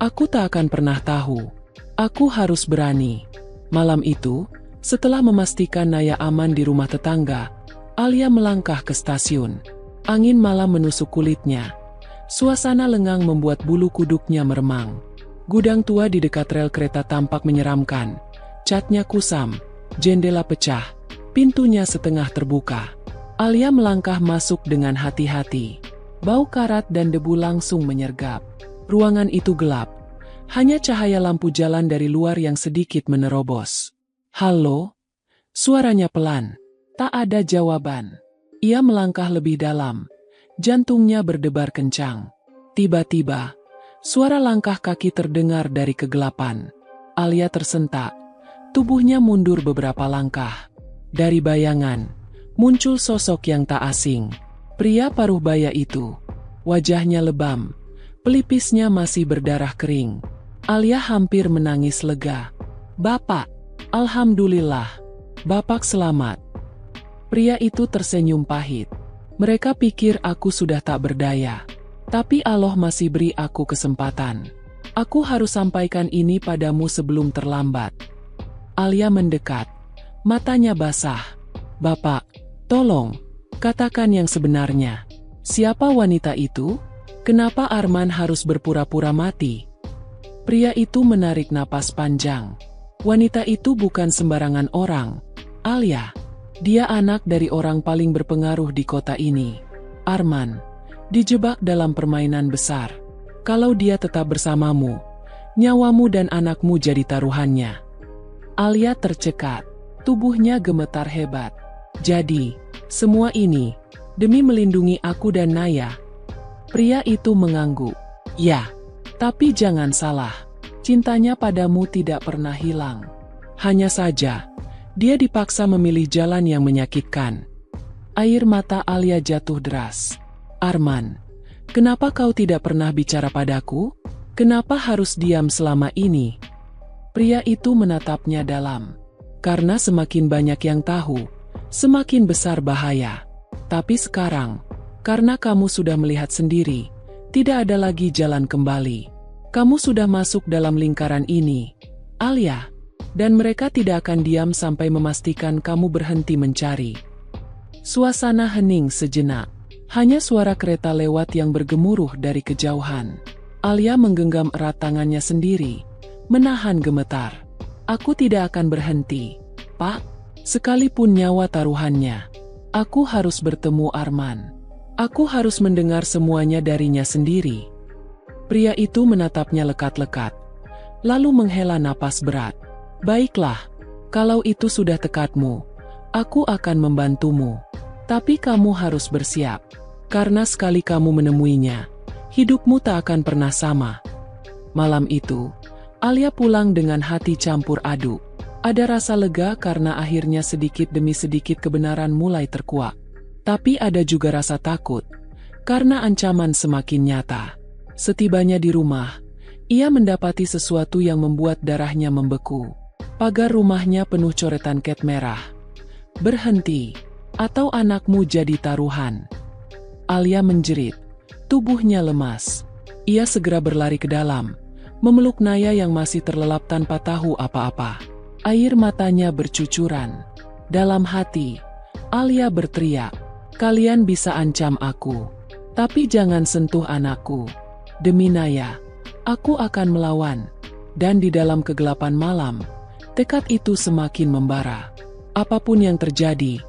aku tak akan pernah tahu. Aku harus berani. Malam itu, setelah memastikan Naya aman di rumah tetangga, Alia melangkah ke stasiun. Angin malam menusuk kulitnya. Suasana lengang membuat bulu kuduknya meremang. Gudang tua di dekat rel kereta tampak menyeramkan. Catnya kusam, jendela pecah, pintunya setengah terbuka. Alia melangkah masuk dengan hati-hati. Bau karat dan debu langsung menyergap. Ruangan itu gelap. Hanya cahaya lampu jalan dari luar yang sedikit menerobos. "Halo?" Suaranya pelan. Tak ada jawaban. Ia melangkah lebih dalam. Jantungnya berdebar kencang. Tiba-tiba, suara langkah kaki terdengar dari kegelapan. Alia tersentak. Tubuhnya mundur beberapa langkah. Dari bayangan, muncul sosok yang tak asing. Pria paruh baya itu. Wajahnya lebam. Pelipisnya masih berdarah kering. Alia hampir menangis lega. "Bapak, alhamdulillah. Bapak selamat." Pria itu tersenyum pahit. "Mereka pikir aku sudah tak berdaya. Tapi Allah masih beri aku kesempatan. Aku harus sampaikan ini padamu sebelum terlambat." Alia mendekat. Matanya basah. "Bapak, tolong, katakan yang sebenarnya. Siapa wanita itu? Kenapa Arman harus berpura-pura mati?" Pria itu menarik napas panjang. "Wanita itu bukan sembarangan orang, Alia. Dia anak dari orang paling berpengaruh di kota ini. Arman, dijebak dalam permainan besar. Kalau dia tetap bersamamu, nyawamu dan anakmu jadi taruhannya." Alia tercekat. Tubuhnya gemetar hebat. "Jadi, semua ini demi melindungi aku dan Naya?" Pria itu mengangguk. "Ya, tapi jangan salah. Cintanya padamu tidak pernah hilang. Hanya saja, dia dipaksa memilih jalan yang menyakitkan." Air mata Alia jatuh deras. "Arman, kenapa kau tidak pernah bicara padaku? Kenapa harus diam selama ini?" Pria itu menatapnya dalam. "Karena semakin banyak yang tahu, semakin besar bahaya. Tapi sekarang, karena kamu sudah melihat sendiri, tidak ada lagi jalan kembali. Kamu sudah masuk dalam lingkaran ini, Alia. Dan mereka tidak akan diam sampai memastikan kamu berhenti mencari." Suasana hening sejenak. Hanya suara kereta lewat yang bergemuruh dari kejauhan. Alia menggenggam erat tangannya sendiri, menahan gemetar. "Aku tidak akan berhenti, Pak. Sekalipun nyawa taruhannya. Aku harus bertemu Arman. Aku harus mendengar semuanya darinya sendiri." Pria itu menatapnya lekat-lekat, lalu menghela napas berat. "Baiklah, kalau itu sudah tekadmu, aku akan membantumu. Tapi kamu harus bersiap, karena sekali kamu menemuinya, hidupmu tak akan pernah sama." Malam itu, Alia pulang dengan hati campur aduk. Ada rasa lega karena akhirnya sedikit demi sedikit kebenaran mulai terkuak. Tapi ada juga rasa takut, karena ancaman semakin nyata. Setibanya di rumah, ia mendapati sesuatu yang membuat darahnya membeku. Pagar rumahnya penuh coretan cat merah. "Berhenti, atau anakmu jadi taruhan." Alia menjerit. Tubuhnya lemas. Ia segera berlari ke dalam, memeluk Naya yang masih terlelap tanpa tahu apa-apa. Air matanya bercucuran. Dalam hati, Alia berteriak, "Kalian bisa ancam aku, tapi jangan sentuh anakku. Demi Naya, aku akan melawan." Dan di dalam kegelapan malam, tekad itu semakin membara. Apapun yang terjadi,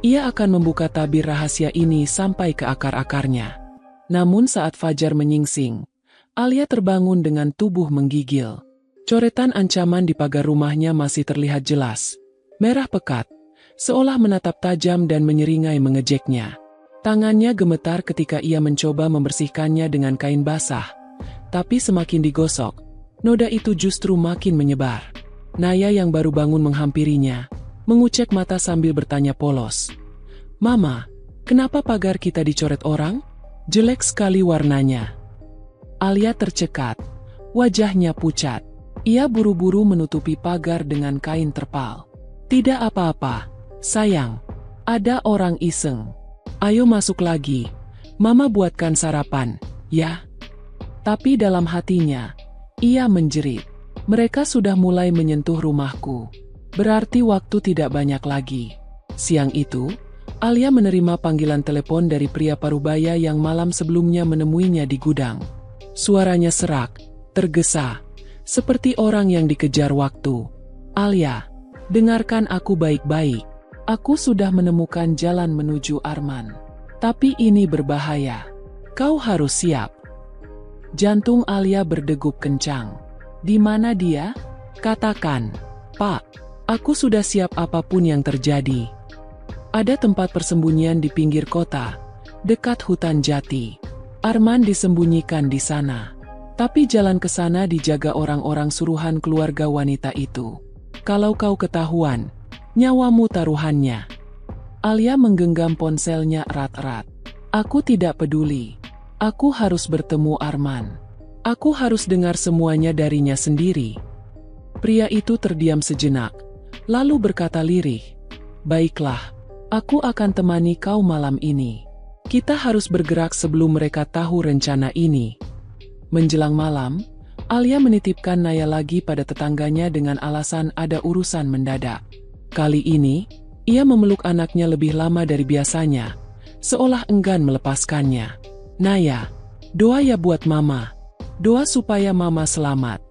ia akan membuka tabir rahasia ini sampai ke akar-akarnya. Namun saat fajar menyingsing, Alia terbangun dengan tubuh menggigil. Coretan ancaman di pagar rumahnya masih terlihat jelas. Merah pekat, seolah menatap tajam dan menyeringai mengejeknya. Tangannya gemetar ketika ia mencoba membersihkannya dengan kain basah. Tapi semakin digosok, noda itu justru makin menyebar. Naya yang baru bangun menghampirinya, mengucek mata sambil bertanya polos. "Mama, kenapa pagar kita dicoret orang? Jelek sekali warnanya." Alia tercekat, wajahnya pucat. Ia buru-buru menutupi pagar dengan kain terpal. "Tidak apa-apa, sayang. Ada orang iseng. Ayo masuk lagi. Mama buatkan sarapan, ya." Tapi dalam hatinya, ia menjerit. Mereka sudah mulai menyentuh rumahku. Berarti waktu tidak banyak lagi. Siang itu, Alia menerima panggilan telepon dari pria parubaya yang malam sebelumnya menemuinya di gudang. Suaranya serak, tergesa, seperti orang yang dikejar waktu. "Alia, dengarkan aku baik-baik. Aku sudah menemukan jalan menuju Arman. Tapi ini berbahaya. Kau harus siap." Jantung Alia berdegup kencang. "Di mana dia? Katakan." "Pak, aku sudah siap apapun yang terjadi." Ada tempat persembunyian di pinggir kota, dekat hutan jati. Arman disembunyikan di sana. Tapi jalan ke sana dijaga orang-orang suruhan keluarga wanita itu. "Kalau kau ketahuan, nyawamu taruhannya." Alia menggenggam ponselnya erat-erat. "Aku tidak peduli. Aku harus bertemu Arman. Aku harus dengar semuanya darinya sendiri." Pria itu terdiam sejenak, lalu berkata lirih, "Baiklah, aku akan temani kau malam ini. Kita harus bergerak sebelum mereka tahu rencana ini." Menjelang malam, Alia menitipkan Naya lagi pada tetangganya dengan alasan ada urusan mendadak. Kali ini, ia memeluk anaknya lebih lama dari biasanya, seolah enggan melepaskannya. "Naya, doa ya buat Mama. Doa supaya Mama selamat."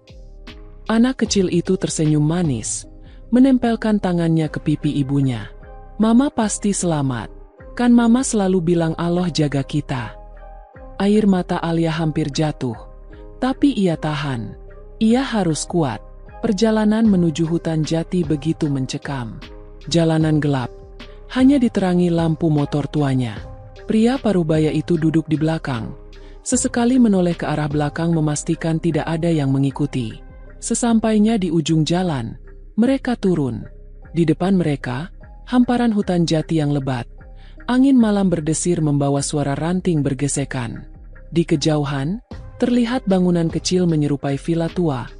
Anak kecil itu tersenyum manis, menempelkan tangannya ke pipi ibunya. "Mama pasti selamat. Kan Mama selalu bilang Allah jaga kita." Air mata Alia hampir jatuh, tapi ia tahan. Ia harus kuat. Perjalanan menuju hutan jati begitu mencekam. Jalanan gelap, hanya diterangi lampu motor tuanya. Pria parubaya itu duduk di belakang. Sesekali menoleh ke arah belakang memastikan tidak ada yang mengikuti. Sesampainya di ujung jalan, mereka turun. Di depan mereka, hamparan hutan jati yang lebat. Angin malam berdesir membawa suara ranting bergesekan. Di kejauhan, terlihat bangunan kecil menyerupai villa tua.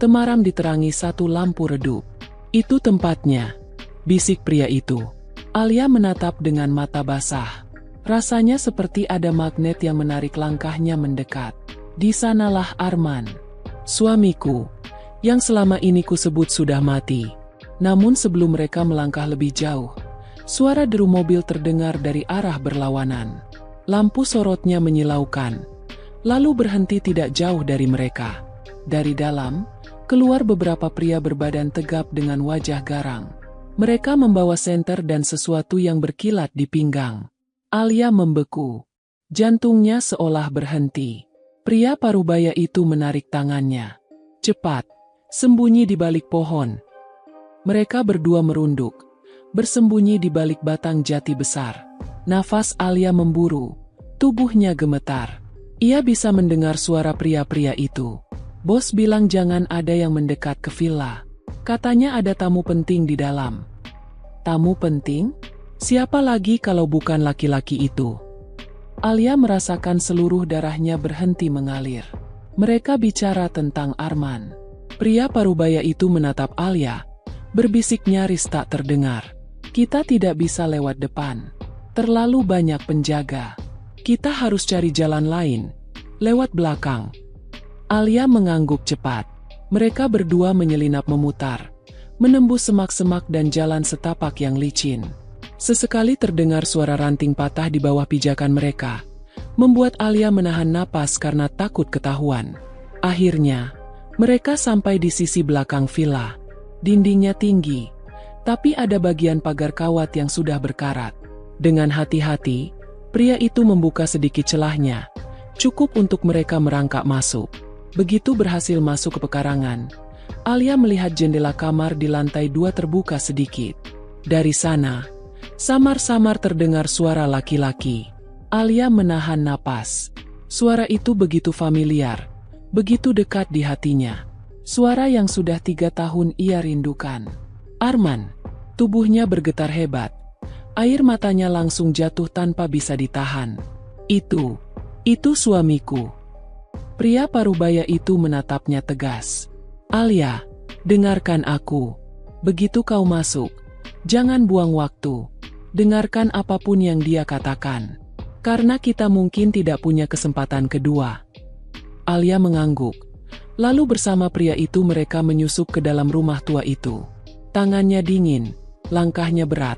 Temaram diterangi satu lampu redup. "Itu tempatnya," bisik pria itu. Alia menatap dengan mata basah. Rasanya seperti ada magnet yang menarik langkahnya mendekat. "Di sanalah Arman, suamiku, yang selama ini kusebut sudah mati." Namun sebelum mereka melangkah lebih jauh, suara deru mobil terdengar dari arah berlawanan. Lampu sorotnya menyilaukan, lalu berhenti tidak jauh dari mereka. Dari dalam, keluar beberapa pria berbadan tegap dengan wajah garang. Mereka membawa senter dan sesuatu yang berkilat di pinggang. Alia membeku. Jantungnya seolah berhenti. Pria parubaya itu menarik tangannya. "Cepat, sembunyi di balik pohon." Mereka berdua merunduk, bersembunyi di balik batang jati besar. Nafas Alia memburu, tubuhnya gemetar. Ia bisa mendengar suara pria-pria itu. "Bos bilang jangan ada yang mendekat ke villa. Katanya ada tamu penting di dalam." "Tamu penting? Siapa lagi kalau bukan laki-laki itu?" Alia merasakan seluruh darahnya berhenti mengalir. Mereka bicara tentang Arman. Pria parubaya itu menatap Alia, berbisik nyaris tak terdengar. "Kita tidak bisa lewat depan. Terlalu banyak penjaga. Kita harus cari jalan lain, lewat belakang." Alia mengangguk cepat. Mereka berdua menyelinap memutar, menembus semak-semak dan jalan setapak yang licin. Sesekali terdengar suara ranting patah di bawah pijakan mereka, membuat Alia menahan napas karena takut ketahuan. Akhirnya, mereka sampai di sisi belakang villa. Dindingnya tinggi, tapi ada bagian pagar kawat yang sudah berkarat. Dengan hati-hati, pria itu membuka sedikit celahnya, cukup untuk mereka merangkak masuk. Begitu berhasil masuk ke pekarangan, Alia melihat jendela kamar di lantai 2 terbuka sedikit. Dari sana, samar-samar terdengar suara laki-laki. Alia menahan napas. Suara itu begitu familiar, begitu dekat di hatinya. Suara yang sudah 3 tahun ia rindukan. Arman. Tubuhnya bergetar hebat. Air matanya langsung jatuh tanpa bisa ditahan. Itu suamiku. Pria parubaya itu menatapnya tegas. Alia, dengarkan aku. Begitu kau masuk, jangan buang waktu. Dengarkan apapun yang dia katakan. Karena kita mungkin tidak punya kesempatan kedua. Alia mengangguk. Lalu bersama pria itu mereka menyusup ke dalam rumah tua itu. Tangannya dingin, langkahnya berat.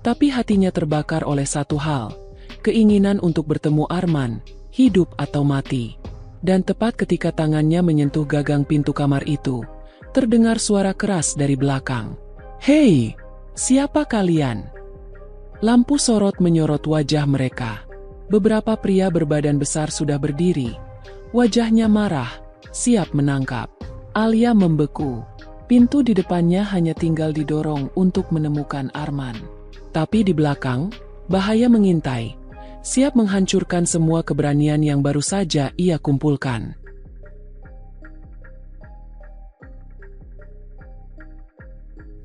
Tapi hatinya terbakar oleh satu hal. Keinginan untuk bertemu Arman, hidup atau mati. Dan tepat ketika tangannya menyentuh gagang pintu kamar itu, terdengar suara keras dari belakang. Hei, siapa kalian? Lampu sorot menyorot wajah mereka. Beberapa pria berbadan besar sudah berdiri. Wajahnya marah, siap menangkap. Alia membeku. Pintu di depannya hanya tinggal didorong untuk menemukan Arman. Tapi di belakang, bahaya mengintai. Siap menghancurkan semua keberanian yang baru saja ia kumpulkan.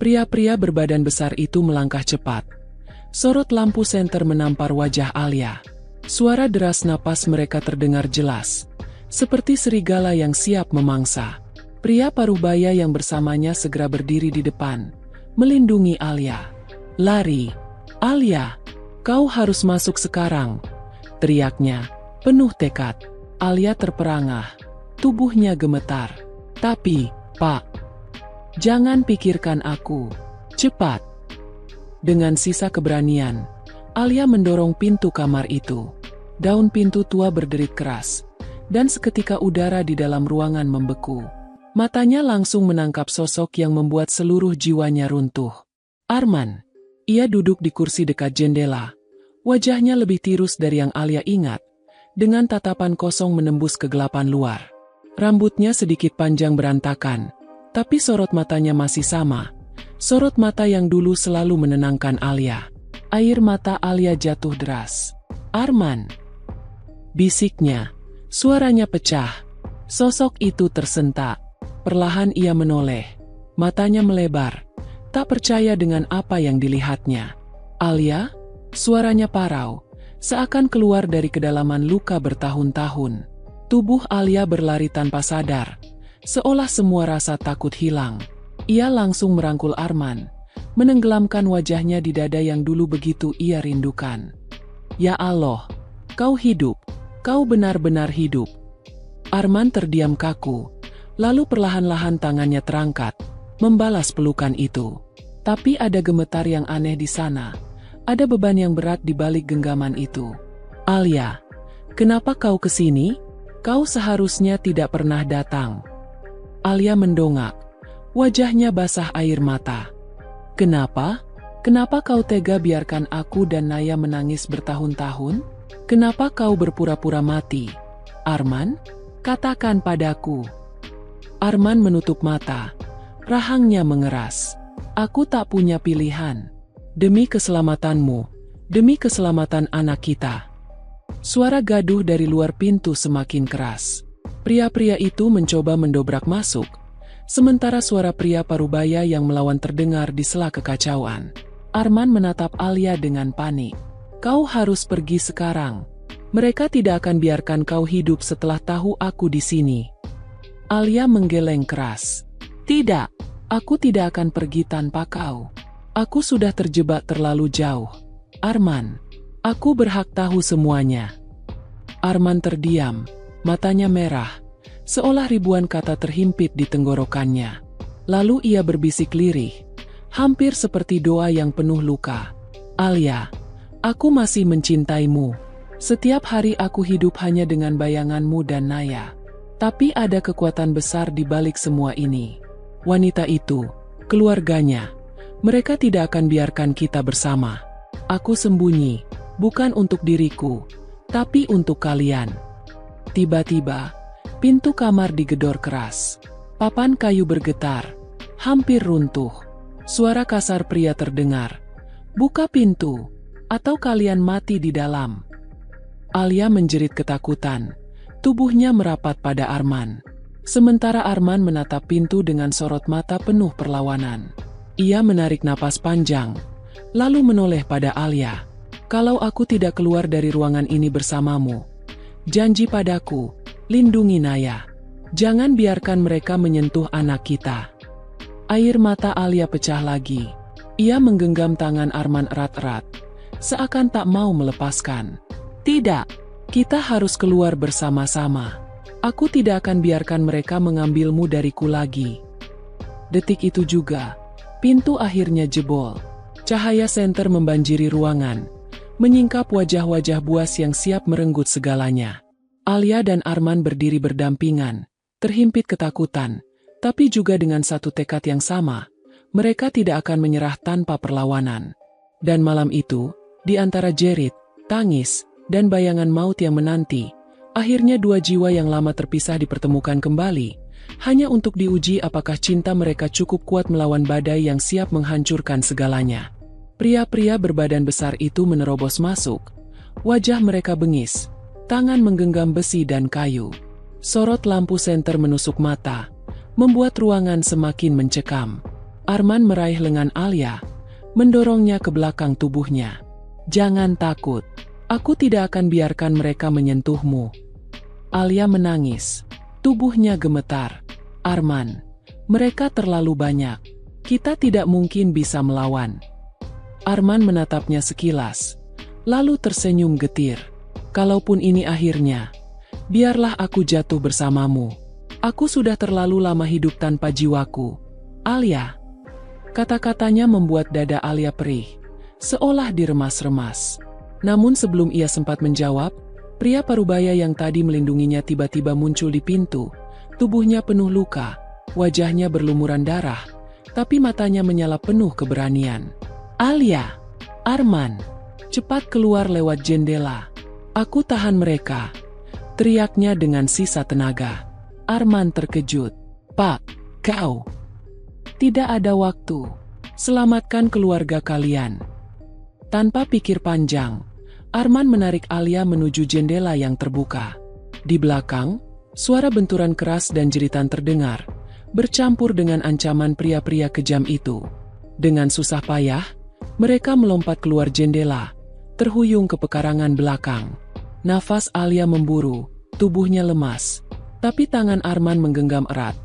Pria-pria berbadan besar itu melangkah cepat. Sorot lampu senter menampar wajah Alia. Suara deras napas mereka terdengar jelas. Seperti serigala yang siap memangsa. Pria parubaya yang bersamanya segera berdiri di depan, melindungi Alia. Lari, Alia, kau harus masuk sekarang, teriaknya, penuh tekad. Alia terperangah, tubuhnya gemetar. Tapi, Pak, jangan pikirkan aku, cepat. Dengan sisa keberanian, Alia mendorong pintu kamar itu. Daun pintu tua berderit keras, dan seketika udara di dalam ruangan membeku. Matanya langsung menangkap sosok yang membuat seluruh jiwanya runtuh. Arman. Ia duduk di kursi dekat jendela. Wajahnya lebih tirus dari yang Alia ingat, dengan tatapan kosong menembus kegelapan luar. Rambutnya sedikit panjang berantakan, tapi sorot matanya masih sama. Sorot mata yang dulu selalu menenangkan Alia. Air mata Alia jatuh deras. Arman. Bisiknya. Suaranya pecah. Sosok itu tersentak. Perlahan ia menoleh. Matanya melebar. Tak percaya dengan apa yang dilihatnya. Alia? Suaranya parau. Seakan keluar dari kedalaman luka bertahun-tahun. Tubuh Alia berlari tanpa sadar. Seolah semua rasa takut hilang. Ia langsung merangkul Arman. Menenggelamkan wajahnya di dada yang dulu begitu ia rindukan. Ya Allah, kau hidup. Kau benar-benar hidup. Arman terdiam kaku. Lalu perlahan-lahan tangannya terangkat, membalas pelukan itu. Tapi ada gemetar yang aneh di sana. Ada beban yang berat di balik genggaman itu. Alia, kenapa kau kesini? Kau seharusnya tidak pernah datang. Alia mendongak. Wajahnya basah air mata. Kenapa? Kenapa kau tega biarkan aku dan Naya menangis bertahun-tahun? Kenapa kau berpura-pura mati? Arman, katakan padaku. Arman menutup mata. Rahangnya mengeras. Aku tak punya pilihan. Demi keselamatanmu, demi keselamatan anak kita. Suara gaduh dari luar pintu semakin keras. Pria-pria itu mencoba mendobrak masuk. Sementara suara pria parubaya yang melawan terdengar di sela kekacauan. Arman menatap Alia dengan panik. Kau harus pergi sekarang. Mereka tidak akan biarkan kau hidup setelah tahu aku di sini. Alia menggeleng keras. Tidak, aku tidak akan pergi tanpa kau. Aku sudah terjebak terlalu jauh. Arman, aku berhak tahu semuanya. Arman terdiam, matanya merah, seolah ribuan kata terhimpit di tenggorokannya. Lalu ia berbisik lirih, hampir seperti doa yang penuh luka. Alia, aku masih mencintaimu. Setiap hari aku hidup hanya dengan bayanganmu dan Naya. Tapi ada kekuatan besar di balik semua ini. Wanita itu, keluarganya, mereka tidak akan biarkan kita bersama. Aku sembunyi, bukan untuk diriku, tapi untuk kalian. Tiba-tiba, pintu kamar digedor keras. Papan kayu bergetar, hampir runtuh. Suara kasar pria terdengar. "Buka pintu, atau kalian mati di dalam." Alia menjerit ketakutan. Tubuhnya merapat pada Arman. Sementara Arman menatap pintu dengan sorot mata penuh perlawanan. Ia menarik napas panjang, lalu menoleh pada Alia. "Kalau aku tidak keluar dari ruangan ini bersamamu, janji padaku, lindungi Naya. Jangan biarkan mereka menyentuh anak kita." Air mata Alia pecah lagi. Ia menggenggam tangan Arman erat-erat, seakan tak mau melepaskan. "Tidak, kita harus keluar bersama-sama. Aku tidak akan biarkan mereka mengambilmu dariku lagi." Detik itu juga, pintu akhirnya jebol. Cahaya senter membanjiri ruangan, menyingkap wajah-wajah buas yang siap merenggut segalanya. Alia dan Arman berdiri berdampingan, terhimpit ketakutan, tapi juga dengan satu tekad yang sama. Mereka tidak akan menyerah tanpa perlawanan. Dan malam itu, di antara jerit, tangis, dan bayangan maut yang menanti, akhirnya dua jiwa yang lama terpisah dipertemukan kembali, hanya untuk diuji apakah cinta mereka cukup kuat melawan badai yang siap menghancurkan segalanya. Pria-pria berbadan besar itu menerobos masuk. Wajah mereka bengis, tangan menggenggam besi dan kayu. Sorot lampu senter menusuk mata, membuat ruangan semakin mencekam. Arman meraih lengan Alia, mendorongnya ke belakang tubuhnya. "Jangan takut, aku tidak akan biarkan mereka menyentuhmu." Alia menangis. Tubuhnya gemetar. "Arman, mereka terlalu banyak. Kita tidak mungkin bisa melawan." Arman menatapnya sekilas, lalu tersenyum getir. "Kalaupun ini akhirnya, biarlah aku jatuh bersamamu. Aku sudah terlalu lama hidup tanpa jiwaku, Alia." Kata-katanya membuat dada Alia perih, seolah diremas-remas. Namun sebelum ia sempat menjawab, pria parubaya yang tadi melindunginya tiba-tiba muncul di pintu. Tubuhnya penuh luka, wajahnya berlumuran darah, tapi matanya menyala penuh keberanian. "Alia, Arman, cepat keluar lewat jendela. Aku tahan mereka," teriaknya dengan sisa tenaga. Arman terkejut. "Pak, kau? Tidak ada waktu. Selamatkan keluarga kalian." Tanpa pikir panjang, Arman menarik Alia menuju jendela yang terbuka. Di belakang, suara benturan keras dan jeritan terdengar, bercampur dengan ancaman pria-pria kejam itu. Dengan susah payah, mereka melompat keluar jendela, terhuyung ke pekarangan belakang. Nafas Alia memburu, tubuhnya lemas, tapi tangan Arman menggenggam erat,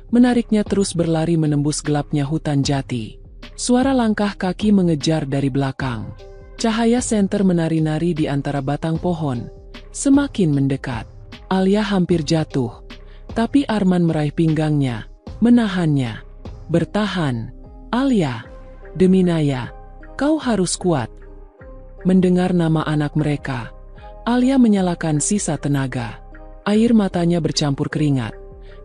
menariknya terus berlari menembus gelapnya hutan jati. Suara langkah kaki mengejar dari belakang. Cahaya senter menari-nari di antara batang pohon, semakin mendekat. Alia hampir jatuh, tapi Arman meraih pinggangnya, menahannya. "Bertahan, Alia. Demi Naya, kau harus kuat." Mendengar nama anak mereka, Alia menyalakan sisa tenaga. Air matanya bercampur keringat,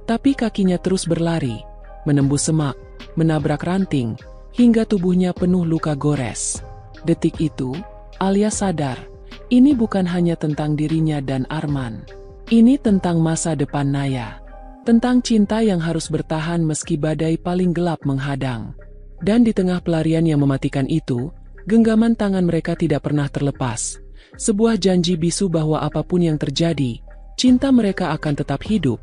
tapi kakinya terus berlari, menembus semak, menabrak ranting, hingga tubuhnya penuh luka gores. Detik itu, Alia sadar, ini bukan hanya tentang dirinya dan Arman. Ini tentang masa depan Naya. Tentang cinta yang harus bertahan meski badai paling gelap menghadang. Dan di tengah pelarian yang mematikan itu, genggaman tangan mereka tidak pernah terlepas. Sebuah janji bisu bahwa apapun yang terjadi, cinta mereka akan tetap hidup,